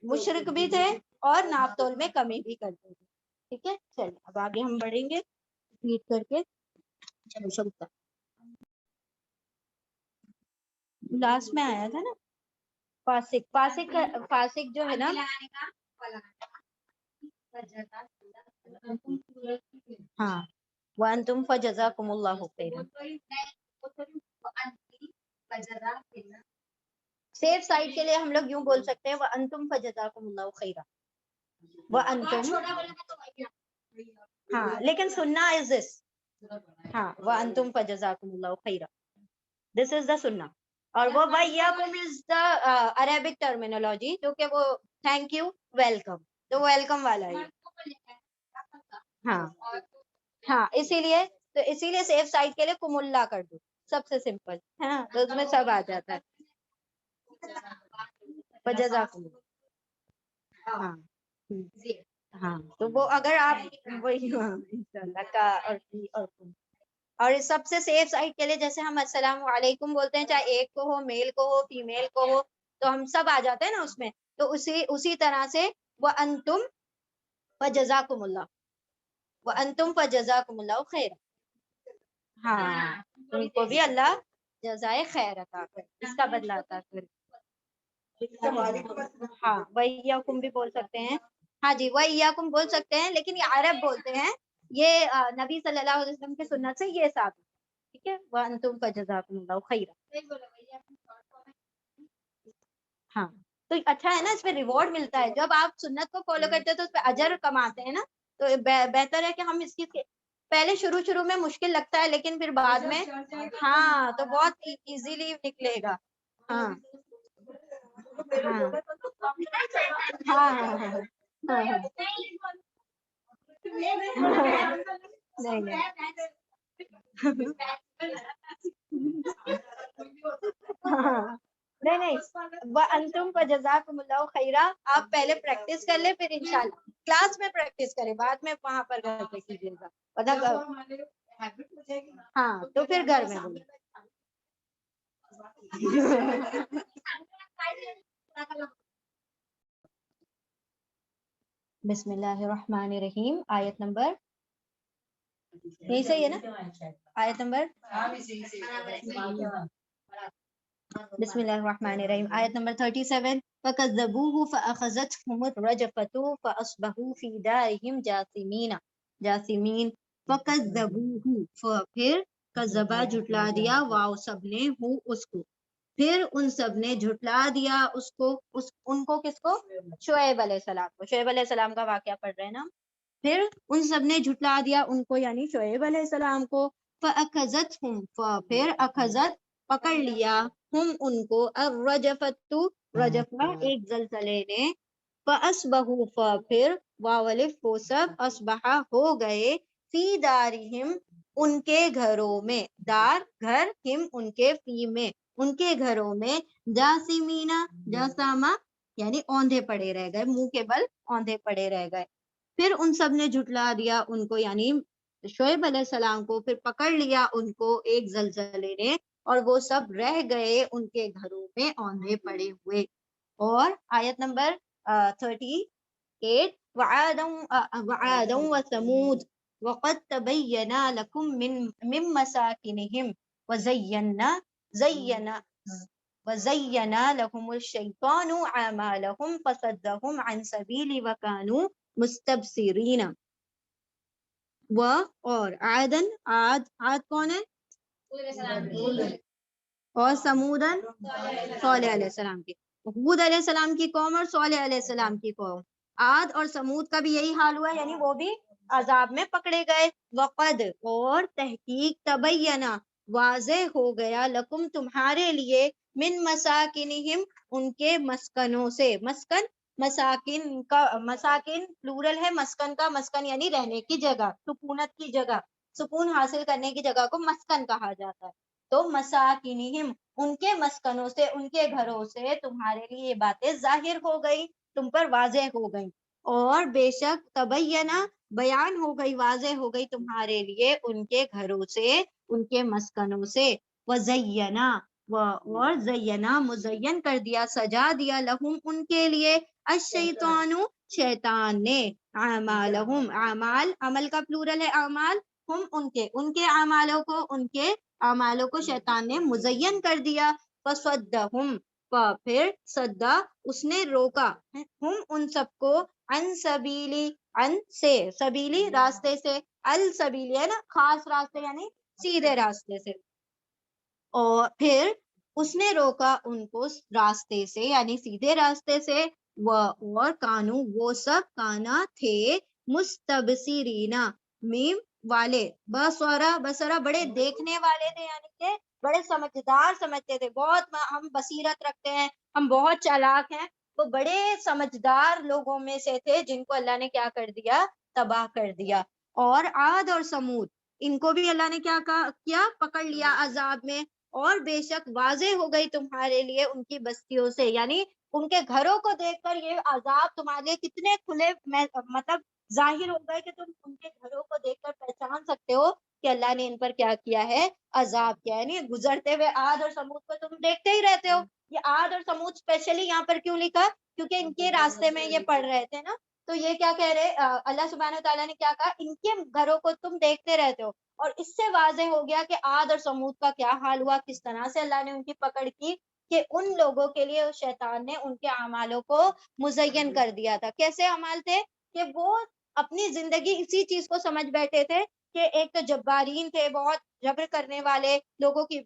Speaker 1: مشرک بھی تھے اور ناپ تول میں کمی بھی کرتے تھے. ٹھیک ہے چلیے اب آگے ہم بڑھیں گے ریڈ کر کے. چلو شروع کر لاسٹ میں آیا تھا نا فاسق جو ہے نا وَأَنْتُمْ فَجَزَاكُمُ اللَّهُ خَيْرًا. سیف سائڈ کے لیے ہم لوگ یوں بول سکتے ہیں وَأَنْتُمْ فَجَزَاكُمُ اللَّهُ خَيْرًا. وَأَنْتُمْ لیکن سننا از دس ہاں وَأَنْتُمْ فَجَزَاكُمُ اللَّهُ خَيْرًا. دس از دا سننا. اور وہ وَإِيَّاكُمْ از دا عربک ٹرمینالوجی جو کہ وہ تھینک یو ویلکم، تو ویلکم والا ہے. ہاں ہاں اسی لیے سیف سائٹ کے لیے کم اللہ کر دو، سب سے سمپل. ہاں تو اس میں سب آ جاتا ہے. فَجَزَاكُمُ. ہاں ہاں تو وہ اگر آپ وہی انشاءاللہ کا اور سب سے سیف سائٹ کے لیے جیسے ہم السلام علیکم بولتے ہیں، چاہے ایک کو ہو، میل کو ہو، فیمیل کو ہو، تو ہم سب آ جاتے ہیں نا اس میں. تو اسی طرح سے وَأَنْتُمْ فَجَزَاكُمُ اللَّهُ، وَأَنْتُمْ فَجَزَاكُمُ اللَّهُ خَيْرًا. ہاں ان کو بھی اللہ جزائے خیر عطا کرے، اس کا بدلہ عطا کرے. ہاں وَإِيَّاكُمْ بھی بول سکتے ہیں. ہاں جی وَإِيَّاكُمْ بول سکتے ہیں، لیکن یہ عرب بولتے ہیں. یہ نبی صلی اللہ علیہ وسلم کی سنت سے یہ ثابت ہے. ٹھیک ہے وَأَنْتُمْ فَجَزَاكُمُ اللَّهُ خَيْرًا. ہاں تو اچھا ہے نا، اس پہ ریوارڈ ملتا ہے. جب آپ سنت کو فالو کرتے ہیں تو اس پہ اجر کماتے ہیں نا. تو بہتر ہے کہ ہم اس کی پہلے شروع میں مشکل لگتا ہے، لیکن پھر بعد میں ہاں تو بہت ایزیلی نکلے گا. ہاں ہاں ہاں ہاں ہاں ہاں نہیں ہاں نہیں نہیں وَأَنْتُمْ فَجَزَاكُمُ اللَّهُ خَيْرًا. آپ پہلے پریکٹس کر لیں، پھر انشاءاللہ کلاس میں پریکٹس کریں، بعد میں وہاں پر گھر پہ کیجیے گا. ہاں تو پھر گھر میں بولیں. بسم اللہ الرحمن الرحیم. آیت نمبر یہی صحیح ہے نا؟ آیت نمبر بسم اللہ الرحمن الرحیم. آیت نمبر 37. فَكَذَّبُوهُ فَأَخَذَتْهُمُ الرَّجْفَةُ فَأَصْبَحُوا فِي دَارِهِمْ جاثمین. فَكَذَّبُوهُ پھر کذبا جھٹلا دیا، واو سب نے ہو اس کو، پھر ان سب نے جھٹلا دیا اس کو، ان کو کس کو؟ شعیب علیہ السلام کو. شعیب علیہ السلام کا واقعہ پڑھ رہے ہیں نا. پھر ان سب نے جھٹلا دیا ان کو، یعنی شعیب علیہ السلام کو. فَأَخَذَتْهُمْ پھر اخذت پکڑ لیا، ہم ان کو، الرجفت رجفہ ایک زلزلے نے، فَأَصْبَحُوا پھر واولف وہ سب، اصبحا ہو گئے، فی دارہم ان کے گھروں میں، دار گھر، ہم ان کے، فی میں ان کے گھروں میں، جاسمینہ جاسامہ یعنی اوندھے پڑے رہ گئے، منہ کے بل اوندھے پڑے رہ گئے. پھر ان سب نے جھٹلا دیا ان کو یعنی شعیب علیہ السلام کو، پھر پکڑ لیا ان کو ایک زلزلے نے، اور وہ سب رہ گئے ان کے گھروں میں اوندھے پڑے ہوئے. اور آیت نمبر 38. وعادا وثمود وقد تبین لکم من مساکنہم وزینا لهم الشیطان اعمالهم فصدهم عن سبیل وکانوا مستبصرین. اور عاد کون ہے؟ اور سمودن صالح علیہ السلام کی، ہود علیہ السلام کی قوم اور صالح علیہ السلام کی قوم. عاد اور سمود کا بھی یہی حال ہوا، یعنی وہ بھی عذاب میں پکڑے گئے. وقد اور تحقیق، تبینہ واضح ہو گیا، لکم تمہارے لیے، من مساکنہم ان کے مسکنوں سے. مساکن کا مساکن پلورل ہے مسکن کا. مسکن یعنی رہنے کی جگہ، سکونت کی جگہ، سکون حاصل کرنے کی جگہ کو مسکن کہا جاتا ہے. تو مساکنہم ان کے مسکنوں سے، ان کے گھروں سے تمہارے لیے یہ باتیں ظاہر ہو گئی، تم پر واضح ہو گئی. اور بے شک تبینہ بیان ہو گئی، واضح ہو گئی تمہارے لیے ان کے گھروں سے، ان کے مسکنوں سے. وزینا اور زینا مزین کر دیا، سجا دیا، لہم ان کے لیے، الشیطان شیطان نے، اعمالہم اعمال عمل کا پلورل ہے اعمال، ہم ان کے اعمالوں کو، ان کے اعمالوں کو شیطان نے مزین کر دیا. فصدہم پھر صدا اس نے روکا، ہم ان سب کو، ان سبیلی ان سے، سبیلی راستے سے، السبیلی ہے نا خاص راستے یعنی سیدھے راستے سے. اور پھر اس نے روکا ان کو راستے سے یعنی سیدھے راستے سے. اور کانو وہ سب، کانا تھے، مستبصرین میم والے، بصرا بصرا بڑے دیکھنے والے تھے، یعنی کہ بڑے سمجھدار سمجھتے تھے، بہت ہم بصیرت رکھتے ہیں، ہم بہت چالاک ہیں، وہ بڑے سمجھدار لوگوں میں سے تھے جن کو اللہ نے کیا کر دیا، تباہ کر دیا۔ اور عاد اور سمود، ان کو بھی اللہ نے کیا پکڑ لیا عذاب میں، اور بے شک واضح ہو گئی تمہارے لیے ان کی بستیوں سے، یعنی ان کے گھروں کو دیکھ کر یہ عذاب تمہارے لیے کتنے کھلے مطلب ظاہر ہو گئے کہ تم ان کے گھروں کو دیکھ کر پہچان سکتے ہو کہ اللہ نے ان پر کیا ہے، عذاب کیا ہے۔ یعنی گزرتے ہوئے عاد اور سمود کو تم دیکھتے ہی رہتے ہو۔ یہ عاد اور سمود اسپیشلی یہاں پر کیوں لکھا؟ کیونکہ ان کے راستے میں یہ پڑھ رہے تھے نا، تو یہ کیا کہہ رہے، اللہ سبحانہ تعالیٰ نے کیا کہا، ان کے گھروں کو تم دیکھتے رہتے ہو، اور اس سے واضح ہو گیا کہ عاد اور سمود کا کیا حال ہوا، کس طرح سے اللہ نے ان کی پکڑ کی، کہ ان لوگوں کے لیے شیطان نے ان کے اعمالوں کو مزین کر دیا تھا۔ کیسے اعمال تھے؟ کہ وہ اپنی زندگی اسی چیز کو سمجھ بیٹھے تھے کہ ایک تو جبارین تھے، بہت جبر کرنے والے، لوگوں کی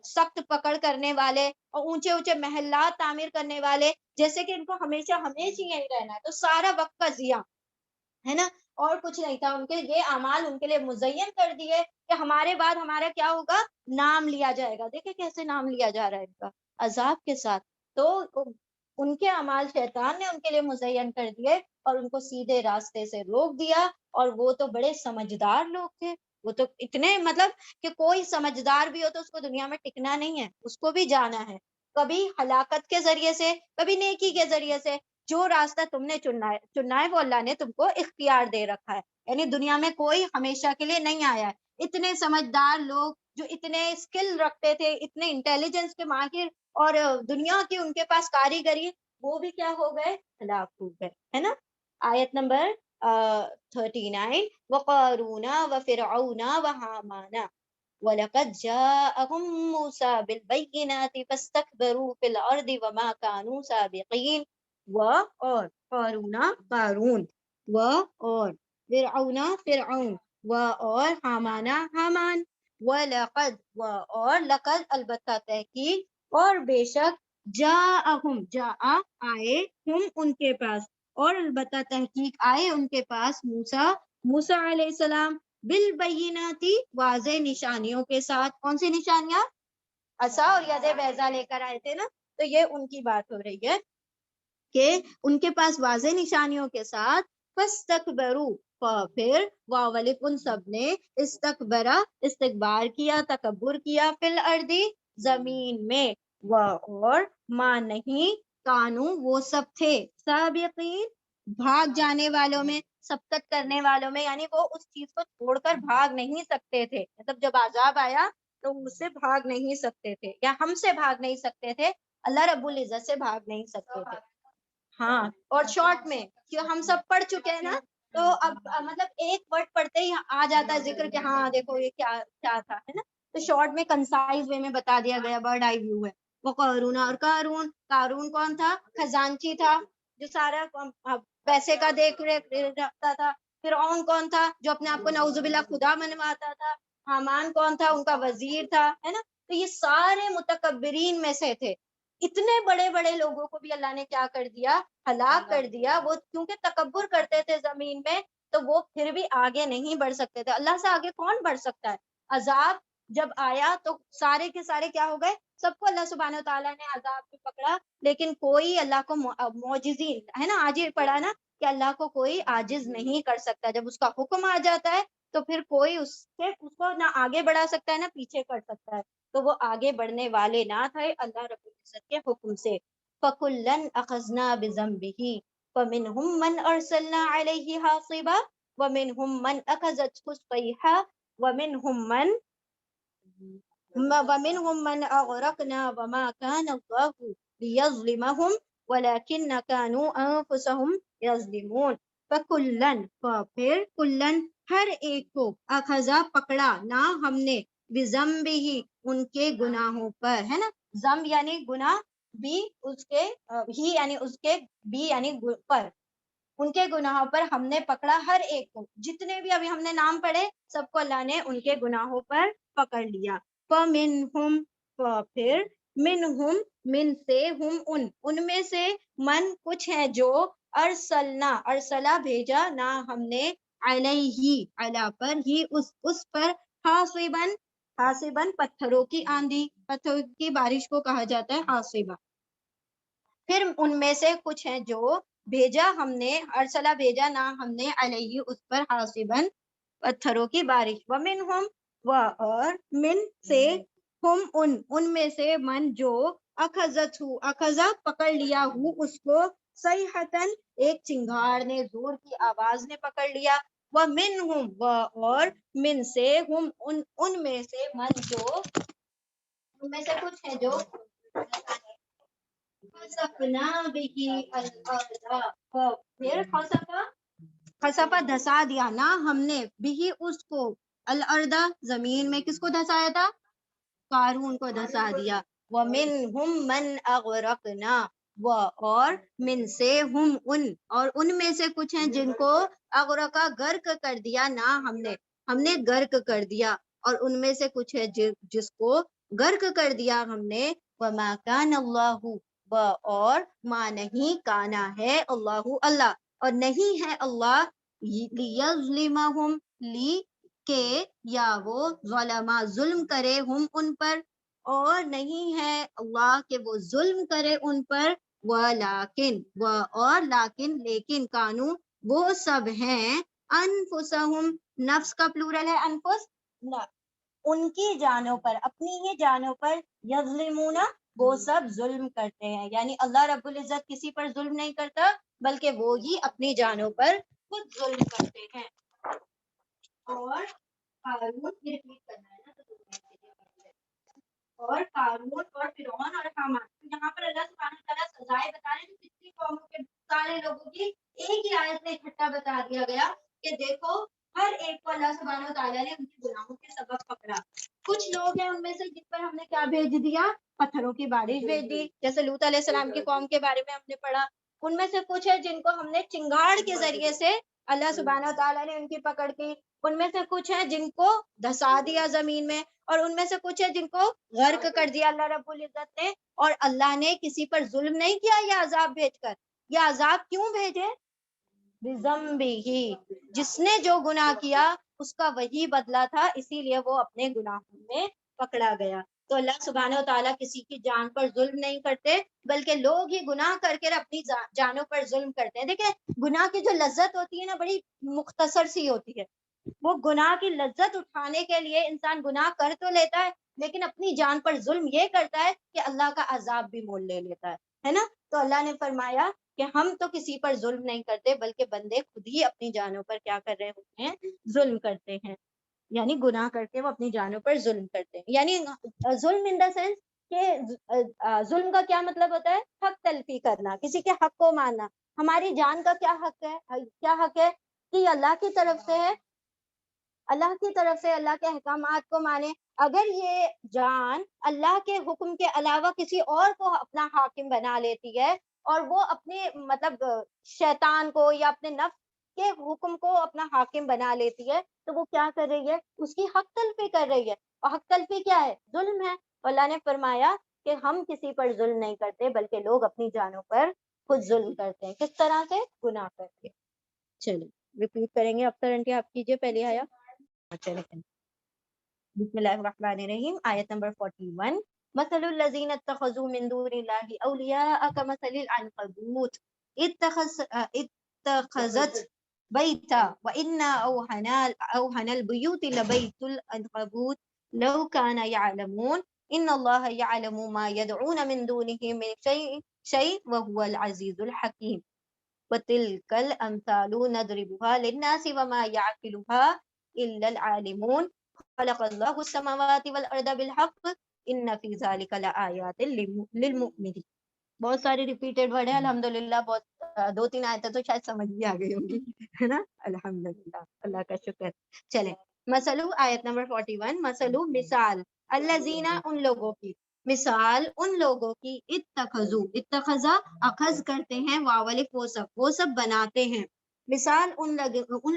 Speaker 1: سخت پکڑ کرنے والے، اور اونچے اونچے محلات تعمیر کرنے والے، جیسے کہ ان کو ہمیشہ یہیں رہنا ہے، تو سارا وقت کا ضیاع ہے نا، اور کچھ نہیں تھا ان کے، یہ اعمال ان کے لیے مزین کر دیے کہ ہمارے بعد ہمارا کیا ہوگا، نام لیا جائے گا۔ دیکھیں کیسے نام لیا جا رہا ہے ان کا، عذاب کے ساتھ۔ تو ان کے اعمال شیطان نے ان کے لیے مزین کر دیے اور ان کو سیدھے راستے سے روک دیا، اور وہ تو بڑے سمجھدار لوگ تھے، وہ تو اتنے مطلب کہ کوئی سمجھدار بھی ہو تو اس کو دنیا میں ٹکنا نہیں ہے، اس کو بھی جانا ہے، کبھی ہلاکت کے ذریعے سے، کبھی نیکی کے ذریعے سے۔ جو راستہ تم نے چننا ہے وہ اللہ نے تم کو اختیار دے رکھا ہے، یعنی دنیا میں کوئی ہمیشہ کے لیے نہیں آیا ہے۔ اتنے سمجھدار لوگ جو اتنے اسکل رکھتے تھے، اتنے انٹیلیجنس کے ماہر، اور دنیا کی ان کے پاس کاریگری، وہ بھی کیا ہو گئے، ہلاک ہو گئے، ہے نا۔ آیت نمبر 39، وقارون وفرعون وحامان وَلَقَدْ جَاءَهُم مُوسَىٰ بِالْبَيِّنَاتِ فَاسْتَكْبَرُوا فِي الْأَرْضِ وَمَا كَانُوا سَابِقِينَ۔ اور قارون، اور فرعون، اور حامان، اور لقد البتہ تحقیق اور بے شک، آئے ہم ان کے پاس، اور البتہ تحقیق آئے ان کے پاس، موسیٰ علیہ السلام، بالبیناتی واضح نشانیوں کے ساتھ۔ کون سی نشانیاں؟ عصا اور ید بیضا لے کر آئے تھے نا، تو یہ ان کی بات ہو رہی ہے کہ ان کے پاس واضح نشانیوں کے ساتھ، فاستکبروا، پھر واولف ان سب نے، استکبار کیا، تکبر کیا، فی الارض زمین میں، اور ما نہیں، کانو وہ سب تھے، سابقین بھاگ جانے والوں میں، سبقت کرنے والوں میں، یعنی وہ اس چیز کو چھوڑ کر بھاگ نہیں سکتے تھے، مطلب جب عذاب آیا تو اس سے بھاگ نہیں سکتے تھے، یا ہم سے بھاگ نہیں سکتے تھے، اللہ رب العزت سے بھاگ نہیں سکتے تھے۔ ہاں، اور شارٹ میں کہ ہم سب پڑھ چکے ہیں نا، تو اب مطلب ایک ورڈ پڑھتے ہی آ جاتا ہے ذکر کہ ہاں دیکھو یہ کیا تھا، ہے نا، تو شارٹ میں کنسائز وے میں بتا دیا گیا، برڈ آئی ویو ہے۔ وہ قارون، اور قارون کون تھا؟ خزانچی تھا، جو سارا پیسے کا دیکھ رکھتا تھا۔ فرعون کون تھا؟ جو اپنے آپ کو نعوذ باللہ خدا منواتا تھا۔ حامان کون تھا؟ ان کا وزیر تھا، ہے نا۔ تو یہ سارے متکبرین میں سے تھے، اتنے بڑے بڑے لوگوں کو بھی اللہ نے کیا کر دیا، ہلاک کر دیا۔ وہ کیونکہ تکبر کرتے تھے زمین میں، تو وہ پھر بھی آگے نہیں بڑھ سکتے تھے۔ اللہ سے آگے کون بڑھ سکتا ہے؟ عذاب جب آیا تو سارے کے سارے کیا ہو گئے، سب کو اللہ سبحانہ و تعالیٰ نے عذاب میں پکڑا، لیکن کوئی اللہ کو معجزین، ہے نا، آج یہ پڑھا نا کہ اللہ کو کوئی عاجز نہیں کر سکتا۔ جب اس کا حکم آ جاتا ہے تو پھر کوئی اس کو نہ آگے بڑھا سکتا ہے نہ پیچھے کر سکتا ہے۔ تو وہ آگے بڑھنے والے نہ تھے اللہ رب العزت کے حکم سے۔ فَكُلًّا أَخَذْنَا بِذَنبِهِ فَمِنْهُمْ مَنْ أَرْسَلْنَا عَلَيْهِ حَاصِبًا وَمِنْهُمْ مَنْ أَخَذَتْهُ الصَّيْحَةُ وَمِنْهُمْ مَنْ أَغْرَقْنَا وَمَا كَانَ اللَّهُ لِيَظْلِمَهُمْ وَلَكِنَّ كَانُوا أَنفُسَهُمْ يَظْلِمُونَ۔ فَكُلًّا، پھر کلن ہر ایک کو، اخذا پکڑا، نہ ہم نے، بذنبہ ان کے گناہوں پر، ہے نا، ذنب یعنی گناہ، بھی اس کے ہی یعنی اس کے بھی یعنی پر، ان کے گناہوں پر ہم نے پکڑا ہر ایک کو، جتنے بھی ابھی ہم نے نام پڑھے سب کو اللہ نے ان کے گناہوں پر پکڑ لیا۔ فَمِنْهُمْ، پھر منہم، من سے، ہم ان میں سے، من کچھ ہے جو، ارسلنا بھیجا، نہ ہم نے، علیہ علی پر ہی اس پر حاصبن حاصبن پتھروں کی آندھی پتھروں کی بارش کو کہا جاتا ہے حاصبہ. پھر ان میں سے کچھ ہیں جو بھیجا ہم نے ارسلہ بھیجا نہ ہم نے علیہ اس پر حاصبن پتھروں کی بارش ومنہم اور من سے ہم ان میں سے من جو اخذا پکڑ لیا ہوں اس کو صیحتن ایک چنگاڑ نے زور کی آواز نے پکڑ لیا ومنہم اور من سے ہم ان میں سے من جو ان میں سے کچھ ہیں جو خسفنا بہ الارض پھر خسفا دھسا دیا نا ہم نے بھی اس کو الارض زمین میں کس کو دھسایا تھا قارون کو دھسا دیا ومنہم من اغرقنا اور من سے ہم ان میں سے کچھ ہیں جن کو اغرقا غرق کر دیا نا ہم نے غرق کر دیا اور ان میں سے کچھ ہے جس کو غرق کر دیا ہم نے وما کان اللہ اور ما نہیں کانا ہے اللہ اور نہیں ہے اللہ لیظلمہم کہ یا وہ ظلما ظلم کرے ہم ان پر اور نہیں ہے اللہ کہ وہ ظلم کرے ان پر لیکن کانو وہ سب ہیں انفسہم نفس کا پلورل ہے انفس ان کی جانوں پر اپنی ہی جانوں پر یظلمون وہ سب ظلم کرتے ہیں یعنی اللہ رب العزت کسی پر ظلم نہیں کرتا بلکہ وہ ہی اپنی جانوں پر خود ظلم کرتے ہیں. اور قارون ریپیٹ کرنا ہے نا اور قارون اور فرعون اور حامان یہاں پر اللہ سبحانہ وتعالیٰ سزائیں بتا رہے ہیں کتنی قوموں کے سارے لوگوں کی ایک ہی آیت میں اکٹھا بتا دیا گیا کہ دیکھو ہر ایک کو اللہ سبحانہ وتعالیٰ نے ان کے گناہوں کے سبب پکڑا. کچھ لوگ ہیں ان میں سے جن پر ہم نے کیا بھیج دیا پتھروں کی بارش بھیج دی جیسے لوط علیہ السلام کی قوم کے بارے میں ہم نے پڑھا. ان میں سے کچھ ہے جن کو ہم نے چنگاڑ کے ذریعے سے اللہ سبحانہ وتعالیٰ نے ان کی پکڑ کی. ان میں سے کچھ ہیں جن کو دھسا دیا زمین میں اور ان میں سے کچھ ہے جن کو غرق کر دیا اللہ رب العزت نے. اور اللہ نے کسی پر ظلم نہیں کیا یہ عذاب بھیج کر. یہ عذاب کیوں بھیجے بذنبہ جس نے جو گناہ کیا اس کا وہی بدلہ تھا اسی لیے وہ اپنے گناہوں میں پکڑا گیا. تو اللہ سبحانہ و تعالیٰ کسی کی جان پر ظلم نہیں کرتے بلکہ لوگ ہی گناہ کر کے اپنی جانوں پر ظلم کرتے ہیں. دیکھیں گناہ کی جو لذت ہوتی ہے نا بڑی مختصر سی ہوتی ہے. وہ گناہ کی لذت اٹھانے کے لیے انسان گناہ کر تو لیتا ہے لیکن اپنی جان پر ظلم یہ کرتا ہے کہ اللہ کا عذاب بھی مول لے لیتا ہے نا. تو اللہ نے فرمایا کہ ہم تو کسی پر ظلم نہیں کرتے بلکہ بندے خود ہی اپنی جانوں پر کیا کر رہے ہوتے ہیں ظلم کرتے ہیں. یعنی گناہ کر کے وہ اپنی جانوں پر ظلم کرتے ہیں. یعنی ظلم ان دا سینس کہ ظلم کا کیا مطلب ہوتا ہے حق تلفی کرنا کسی کے حق کو ماننا. ہماری جان کا کیا حق ہے کہ یہ اللہ کی طرف سے ہے اللہ کی طرف سے اللہ کے احکامات کو مانے. اگر یہ جان اللہ کے حکم کے علاوہ کسی اور کو اپنا حاکم بنا لیتی ہے اور وہ اپنے مطلب شیطان کو یا اپنے نفس کے حکم کو اپنا حاکم بنا لیتی ہے تو وہ کیا کر رہی ہے اس کی حق تلفی کر رہی ہے. اور حق تلفی کیا ہے ظلم ہے. اللہ نے فرمایا کہ ہم کسی پر ظلم نہیں کرتے بلکہ لوگ اپنی جانوں پر خود ظلم کرتے ہیں. کس طرح سے گناہ کر کے. چلیے ریپیٹ کریں گے افسر آنٹی آپ کیجیے پہلے آیا. بسم اللہ الرحمن الرحیم آیت نمبر 41 مثل الذین اتخذوا من دون اللہ اولیاء کمثل العنکبوت اتخذت بیتا وَإِنَّ أَوْهَنَ الْبُيُوتِ لَبَيْتُ الْعَنْكَبُوتِ لَوْ كَانَ يَعْلَمُونَ إِنَّ اللَّهَ يَعْلَمُ مَا يَدْعُونَ مِن دُونِهِ مِن شَيْءٍ وَهُوَ الْعَزِيزُ الْحَكِيمُ وَتِلْكَ الْأَمْثَالُ نَضْرِبُهَا لِلنَّاسِ وَمَا يَعْقِلُهَا إِلَّا الْعَالِمُونَ خلق اللہ السماوات والارض بالحق ان فی ذلک لآیات للمؤمنین. بہت ساری ریپیٹڈ ورڈ ہے الحمدللہ. بہت 2-3 آیتیں تو شاید سمجھ بھی آ گئی ہوں گی ہے نا. الحمدللہ اللہ کا شکر. چلیں مثلو آیت نمبر 41 مثلو مثال الذین ان لوگوں کی مثال ان لوگوں کی اتخذا اخذ کرتے ہیں واولف وہ سب بناتے ہیں. مثال ان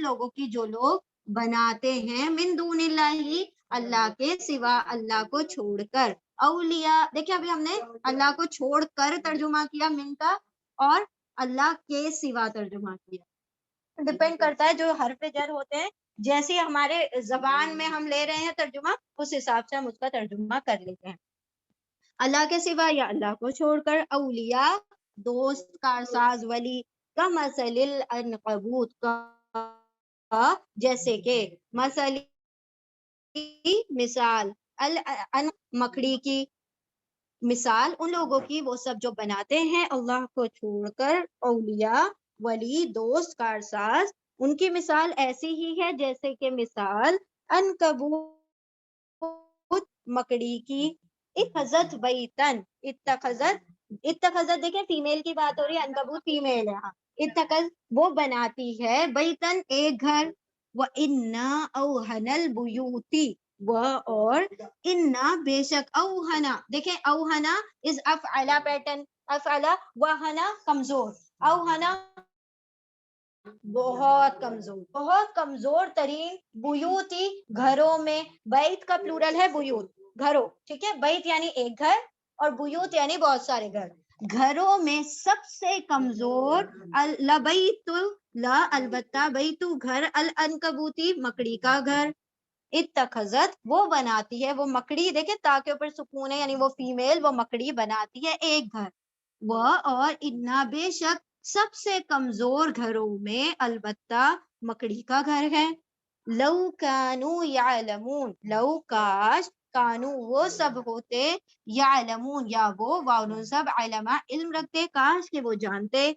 Speaker 1: لوگوں کی جو لوگ بناتے ہیں من دون اللہ اللہ کے سوا اللہ کو چھوڑ کر اولیاء. دیکھیں ابھی ہم نے اللہ کو چھوڑ کر ترجمہ کیا من کا اور اللہ کے سوا ترجمہ کیا. ڈپینڈ کرتا ہے جو حرف جر ہوتے ہیں، جیسے ہمارے زبان میں ہم لے رہے ہیں ترجمہ، اس حساب سے ہم اس کا ترجمہ کر لیتے ہیں. اللہ کے سوا یا اللہ کو چھوڑ کر اولیاء دوست کارساز ولی کا مثل العنقبوت کا جیسے کہ مثل مثال مکڑی کی مثال ان لوگوں کی وہ سب جو بناتے ہیں اللہ کو چھوڑ کر اولیاء ولی دوست کارساز، ان کی مثال ایسی ہی ہے جیسے کہ مثال عنکبوت مکڑی کی. اتخذت بیتن، اتخذت دیکھیں فیمیل کی بات ہو رہی ہے، عنکبوت فیمیل ہے. اتخذ وہ بناتی ہے، بیتن ایک گھر، وَإِنَّا أَوْهَنَ الْبُيُوتِ اور انا بے شک اوہنا، دیکھیں اوہنا از افعلا پیٹرن، افعلا وہنا کمزور، اوہنا بہت کمزور، بہت کمزور ترین، بیوتی گھروں میں، بیت کا پلورل ہے بیوت، گھروں، ٹھیک ہے، بیت یعنی ایک گھر اور بیوت یعنی بہت سارے گھر، گھروں میں سب سے کمزور، لبیت لا البتہ، بیتو گھر، العنکبوتی مکڑی کا گھر. اتخذت وہ بناتی ہے، وہ مکڑی، دیکھیں تا کے اوپر سکون ہے یعنی وہ فیمیل، وہ مکڑی بناتی ہے ایک گھر، وہ اور انا بے شک سب سے کمزور گھروں میں البتہ مکڑی کا گھر ہے. لو کانو یعلمون، لو کاش، کانو وہ سب ہوتے، یعلمون یا وہ واؤ سب، علما علم رکھتے، کاش کہ وہ جانتے.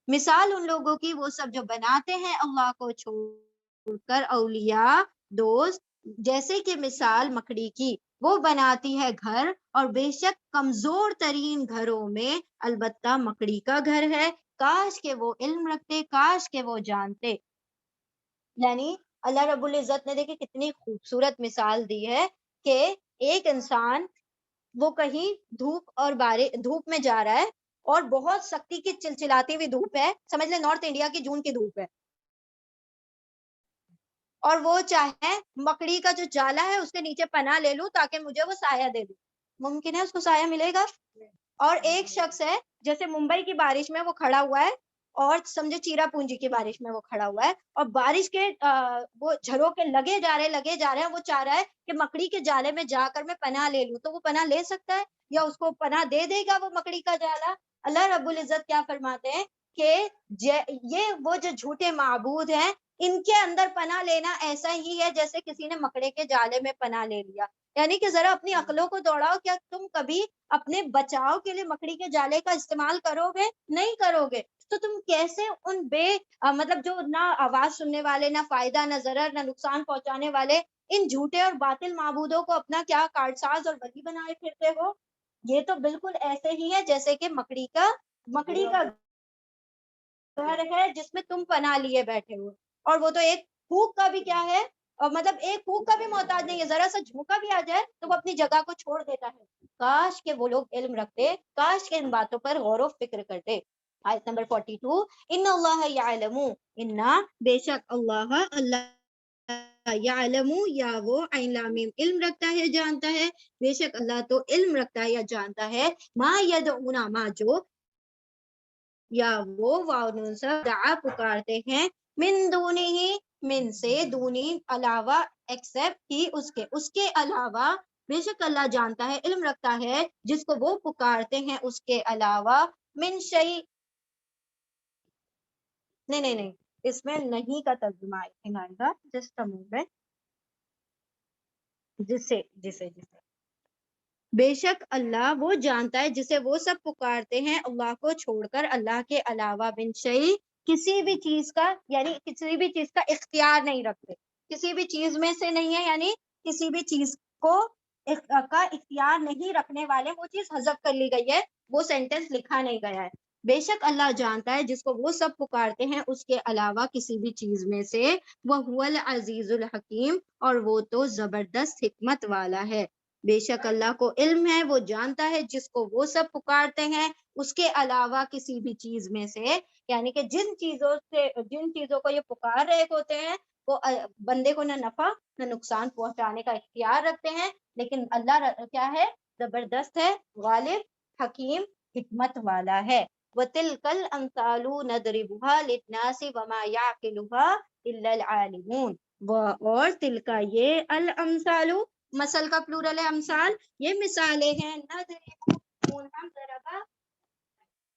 Speaker 1: مثال ان لوگوں کی وہ سب جو بناتے ہیں اللہ کو چھوڑ کر اولیاء دوست، جیسے کہ مثال مکڑی کی، وہ بناتی ہے گھر اور بے شک کمزور ترین گھروں میں البتہ مکڑی کا گھر ہے، کاش کہ وہ علم رکھتے، کاش کہ وہ جانتے. یعنی اللہ رب العزت نے دیکھیں کتنی خوبصورت مثال دی ہے کہ ایک انسان وہ کہیں دھوپ اور دھوپ میں جا رہا ہے اور بہت سختی کی چلچلاتی ہوئی دھوپ ہے، سمجھ لیں نارتھ انڈیا کی جون کی دھوپ ہے، اور وہ چاہے مکڑی کا جو جالا ہے اس کے نیچے پناہ لے لوں تاکہ مجھے وہ سایہ دے دے، ممکن ہے اس کو سایہ ملے گا؟ اور ایک شخص ہے جیسے ممبئی کی بارش میں وہ کھڑا ہوا ہے، اور سمجھے چیرا پونجی کی بارش میں وہ کھڑا ہوا ہے، اور بارش کے وہ جھروکے لگے جا رہے ہیں، وہ چاہ رہا ہے کہ مکڑی کے جالے میں جا کر میں پناہ لے لوں، تو وہ پناہ لے سکتا ہے یا اس کو پناہ دے دے گا وہ مکڑی کا جالا؟ اللہ رب العزت کیا فرماتے ہیں کہ یہ وہ جو جھوٹے معبود ہیں، ان کے اندر پناہ لینا ایسا ہی ہے جیسے کسی نے مکڑے کے جالے میں پناہ لے لیا. یعنی کہ ذرا اپنی عقلوں کو دوڑاؤ، کیا تم کبھی اپنے بچاؤ کے لیے مکڑی کے جالے کا استعمال کرو گے؟ نہیں کرو گے. تو تم کیسے ان مطلب جو نہ آواز سننے والے، نہ فائدہ، نہ ضرر، نہ نقصان پہنچانے والے ان جھوٹے اور باطل معبودوں کو اپنا کیا کارساز اور ولی بنائے پھرتے ہو؟ یہ تو بالکل ایسے ہی ہے جیسے کہ مکڑی کا گھر ہے جس میں تم پناہ لیے بیٹھے ہو، اور وہ تو ایک پھوک کا بھی کیا ہے، اور مطلب ایک پھوک کا بھی محتاج نہیں ہے، ذرا سا جھونکا بھی آ جائے تو وہ اپنی جگہ کو چھوڑ دیتا ہے. کاش کہ وہ لوگ علم رکھتے، کاش کہ ان باتوں پر غور و فکر کرتے. آیت نمبر 42، ان اللہ یعلم، انا بے شک اللہ یعلم یا وہ عین لام میم علم رکھتا ہے، جانتا ہے، بے شک اللہ تو علم رکھتا ہے یا جانتا ہے، ما یدعونا ما جو یا وہ واؤ سب دعا پکارتے ہیں، من دونی ہی، من سے، دونی علاوہ، ایکسپٹ ہی اس کے علاوہ، بے شک اللہ جانتا ہے، علم رکھتا ہے جس کو وہ پکارتے ہیں اس کے علاوہ، من شیء، نہیں اس میں نہیں کا ترجمہ آئے گا، جسٹ مومنٹ، جسے بے شک اللہ وہ جانتا ہے جسے وہ سب پکارتے ہیں اللہ کو چھوڑ کر، اللہ کے علاوہ، من شیء کسی بھی چیز کا، یعنی کسی بھی چیز کا اختیار نہیں رکھتے، کسی بھی چیز میں سے نہیں ہے، یعنی کسی بھی چیز کو کا اختیار نہیں رکھنے والے، وہ چیز حذف کر لی گئی ہے، وہ سینٹنس لکھا نہیں گیا ہے. بے شک اللہ جانتا ہے جس کو وہ سب پکارتے ہیں اس کے علاوہ کسی بھی چیز میں سے، وَهُوَ الْعَزِيزُ الْحَكِيمُ اور وہ تو زبردست حکمت والا ہے. بے شک اللہ کو علم ہے، وہ جانتا ہے جس کو وہ سب پکارتے ہیں اس کے علاوہ کسی بھی چیز میں سے، یعنی کہ جن چیزوں کو یہ پکار رہے ہوتے ہیں وہ بندے کو نہ نفع نہ نقصان پہنچانے کا اختیار رکھتے ہیں، لیکن اللہ کیا ہے؟ زبردست ہے، غالب، حکیم، حکمت والا ہے. وَتِلْكَ الْأَمْثَالُ نَضْرِبُهَا لِلنَّاسِ وَمَا يَعْقِلُهَا إِلَّا الْعَالِمُونَ۔ اور تلکا یہ الامثال، مثل کا پلورل ہے امثال، یہ مثالیں ہیں، نضربون ہم ضربہ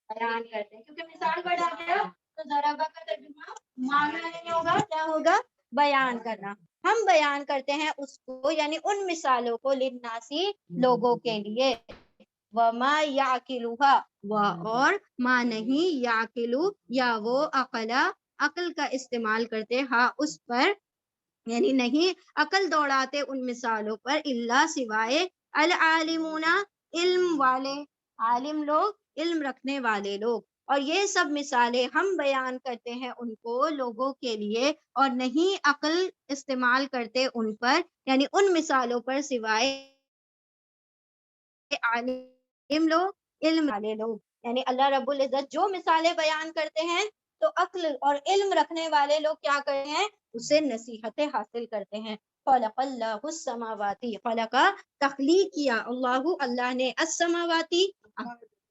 Speaker 1: بیان کرتے ہیں، کیونکہ مثال بڑھا گیا تو ضربہ کا ترجمہ معنی نہیں ہوگا، کیا ہوگا؟ بیان کرنا۔ ہم بیان کرتے ہیں اس کو، یعنی ان مثالوں کو، للناسی لوگوں کے لیے، وما یعقلوها اور ما نہیں، یعقلو یا وہ عقل کا استعمال کرتے ہاں اس پر، یعنی نہیں عقل دوڑاتے ان مثالوں پر، اللہ سوائے العالمون علم والے، عالم لوگ، علم رکھنے والے لوگ۔ اور یہ سب مثالیں ہم بیان کرتے ہیں ان کو لوگوں کے لیے، اور نہیں عقل استعمال کرتے ان پر، یعنی ان مثالوں پر سوائے عالم لوگ، علم والے لوگ۔ یعنی اللہ رب العزت جو مثالیں بیان کرتے ہیں تو عقل اور علم رکھنے والے لوگ کیا کرتے ہیں؟ اسے نصیحتیں حاصل کرتے ہیں۔ خلق اللہ السماواتی، خلق تخلیق کیا، اللہ نے السماواتی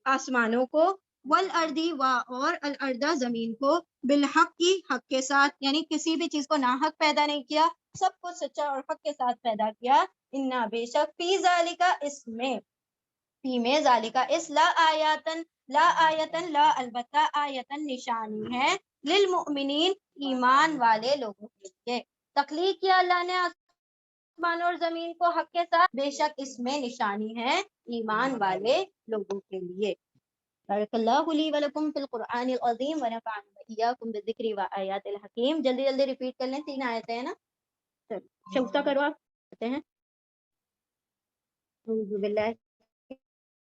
Speaker 1: آسمانوں کو، والارضی اور الارض زمین کو، بالحق کی حق کے ساتھ، یعنی کسی بھی چیز کو ناحق پیدا نہیں کیا، سب کو سچا اور حق کے ساتھ پیدا کیا۔ انا بے شک، فی ذالک اس میں، فی میں ذالکہ اس، لا آیاتن، لا آیتن لا البتہ، آیتن نشانی ہے، للمؤمنین ایمان والے لوگوں کے لیے۔ تخلیق کیا اللہ نے آسمان اور زمین کو حق کے ساتھ، بے شک اس میں نشانی ہے ایمان والے لوگوں کے لیے۔ بارک اللہ لی ولکم فی القرآن العظیم ونفعنی وإیاکم بالذکر وآیات الحکیم۔ جلدی جلدی ریپیٹ کر لیں، 3 آیتیں ہیں نا، شفتہ کرو آپ ہیں۔ اعوذ باللہ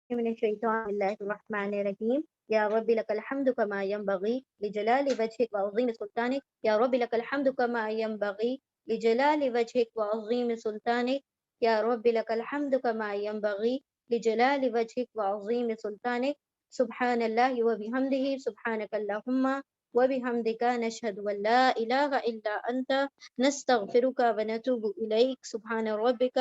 Speaker 1: من الشیطان اللہ الرحمن الرحیم، یا رب لک الحمد کما ینبغی لجلال وجہک وعظیم سلطانک، یا رب لک الحمد کما ینبغی لجلال وجہک وعظیم سلطانک، یا رب لک الحمد کما ینبغی لجلال وجہک وعظیم سلطانک، سبحان اللہ وبحمدہ، سبحانک اللہم وبحمدک، نشہد ان لا الہ الا انت، نستغفرک ونتوب الیک، سبحان ربک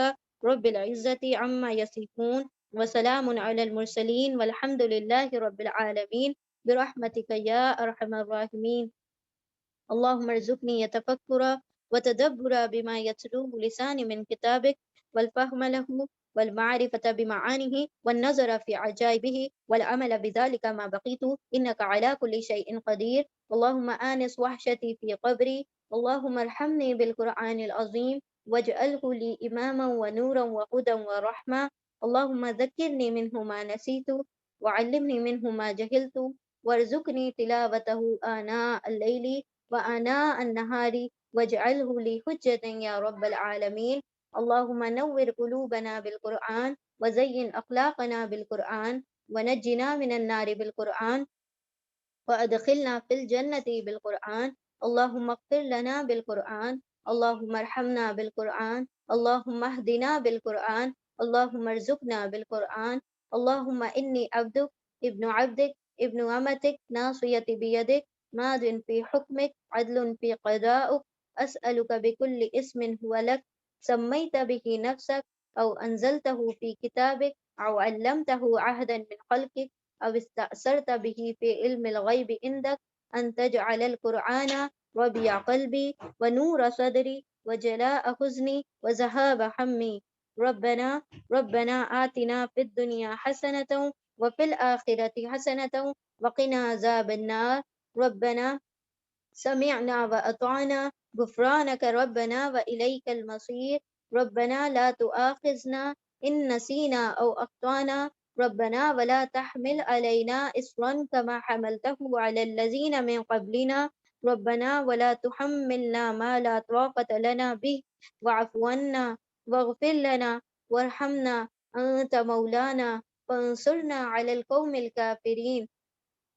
Speaker 1: رب العزت عما یصفون، وسلام علی المرسلین، والحمد للہ رب العالمین، برحمتک یا ارحم الراحمین۔ اللهم ارزقني يتفكر وتدبر بما يتلوه لساني من كتابك، والفهم له والمعرفة بمعانيه، والنظر في عجائبه، والعمل بذلك ما بقيت، إنك على كل شيء قدير۔ اللهم آنس وحشتي في قبري، اللهم ارحمني بالقرآن العظيم، واجعله لي إماما ونورا وهدى ورحمة، اللهم ذكرني منه ما نسيت، وعلمني منه ما جهلت، وارزقني تلاوته آناء الليل وآناء النهار، واجعله لي حجة يا رب العالمين۔ اللهم نور قلوبنا بالقرآن، وزين أخلاقنا بالقرآن، ونجنا من النار بالقرآن، وأدخلنا في الجنة بالقرآن، اللهم اغفر لنا بالقرآن، اللهم ارحمنا بالقرآن، اللهم اهدنا بالقرآن، اللهم ارزقنا بالقرآن، اللهم إني عبدك ابن عبدك ابن أمتك، ناصيتي بيدك، ماض في حكمك، عدل في قضاؤك، أسألك بكل اسم هو لك، سميت به نفسك، أو أنزلته في كتابك، أو علمته عهدا من خلقك، أو استأثرت به في علم الغيب عندك، أن تجعل القرآن ربيع قلبي ونور صدري وجلاء حزني وذهاب همي، ربنا آتنا في الدنيا حسنة وفي الآخرة حسنة وقنا عذاب النار، ربنا سمعنا وأطعنا غفرانك ربنا وإليك المصير، ربنا لا تؤاخذنا إن نسينا أو أخطأنا، ربنا ولا تحمل علينا إصرا كما حملته على الذين من قبلنا، ربنا ولا تحملنا ما لا طاقة لنا به، واعف عنا واغفر لنا وارحمنا، أنت مولانا فانصرنا على القوم الكافرين،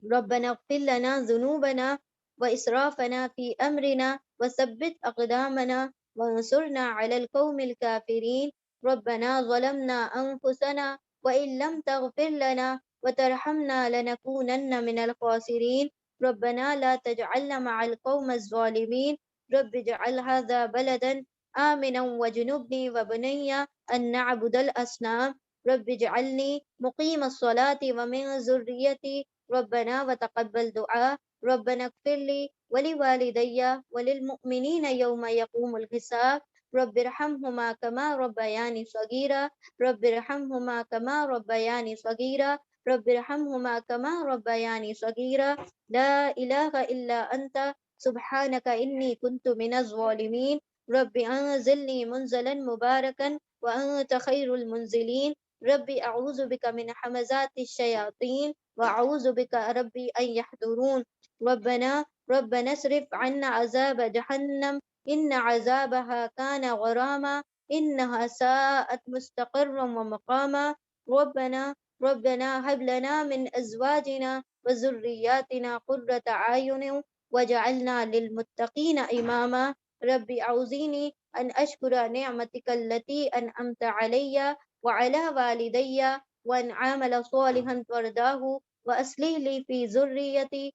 Speaker 1: ربنا اغفر لنا ذنوبنا وإسرافنا في أمرنا، وثبت أقدامنا وانصرنا على القوم الكافرين، ربنا ظلمنا أنفسنا وإن لم تغفر لنا وترحمنا لنكونن من الخاسرين، ربنا لا تجعلنا مع القوم الظالمين، رب اجعل هذا بلدا آمنا واجنبني وبني أن نعبد الأصنام، رب اجعلني مقيم الصلاة ومن ذريتي ربنا وتقبل دعاء ربنا اغفر لي ولوالدي وللمؤمنين يوم يقوم الحساب رب ارحمهما كما ربياني صغيرا رب ارحمهما كما ربياني صغيرا رب ارحمهما كما ربياني صغيرا لا إله إلا أنت سبحانك إني كنت من الظالمين رب أنزلني منزلا مباركا وأنت خير المنزلين ربي أعوذ بك من حمزات الشياطين وأعوذ بك ربي أن يحضرون ربنا اصرف عنا عذاب جهنم إن عذابها كان غراما إنها ساءت مستقرا ومقاما ربنا هب لنا من أزواجنا وذرياتنا قرة أعين وجعلنا للمتقين إماما ربي أعوذني أن أشكر نعمتك التي أنعمت علي وعلى والدي وأن أعمل صالحا ترضاه وأصلح لي في ذريتي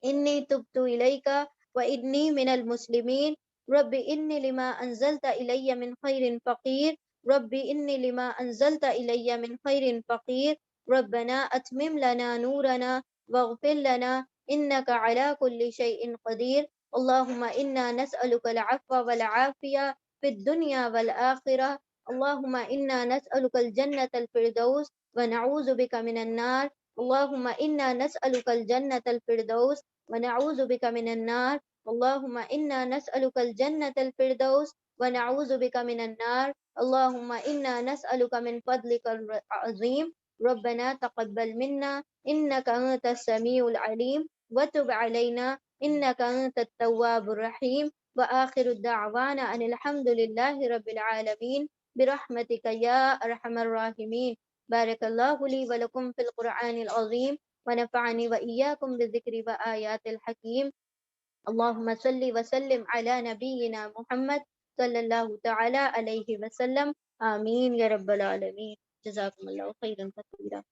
Speaker 1: إني تبت إليك وإني من المسلمين رب إني لما أنزلت إلي من خير فقير رب إني لما أنزلت إلي من خير فقير ربنا أتمم لنا نورنا واغفر لنا إنك على كل شيء قدير اللهم إنا نسألك العفو والعافية في الدنيا والآخرة اللهم إنا نسألك الجنة الفردوس ونعوذ بك من النار اللهم إنا نسألك الجنة الفردوس ونعوذ بك من النار اللهم إنا نسألك الجنة الفردوس ونعوذ بك من النار اللهم إنا نسألك من فضلك العظيم ربنا تقبل منا إنك أنت السميع العليم وتب علينا إنك أنت التواب الرحيم وآخر الدعوانا أن الحمد لله رب العالمين برحمتك يا أرحم الراحمين بارك الله لي ولكم في القرآن العظيم ونفعني وإياكم بالذكر وآيات الحكيم اللهم صل وسلم على نبينا محمد صلى الله تعالى عليه وسلم آمين يا رب العالمين جزاكم الله خيرا كثيرا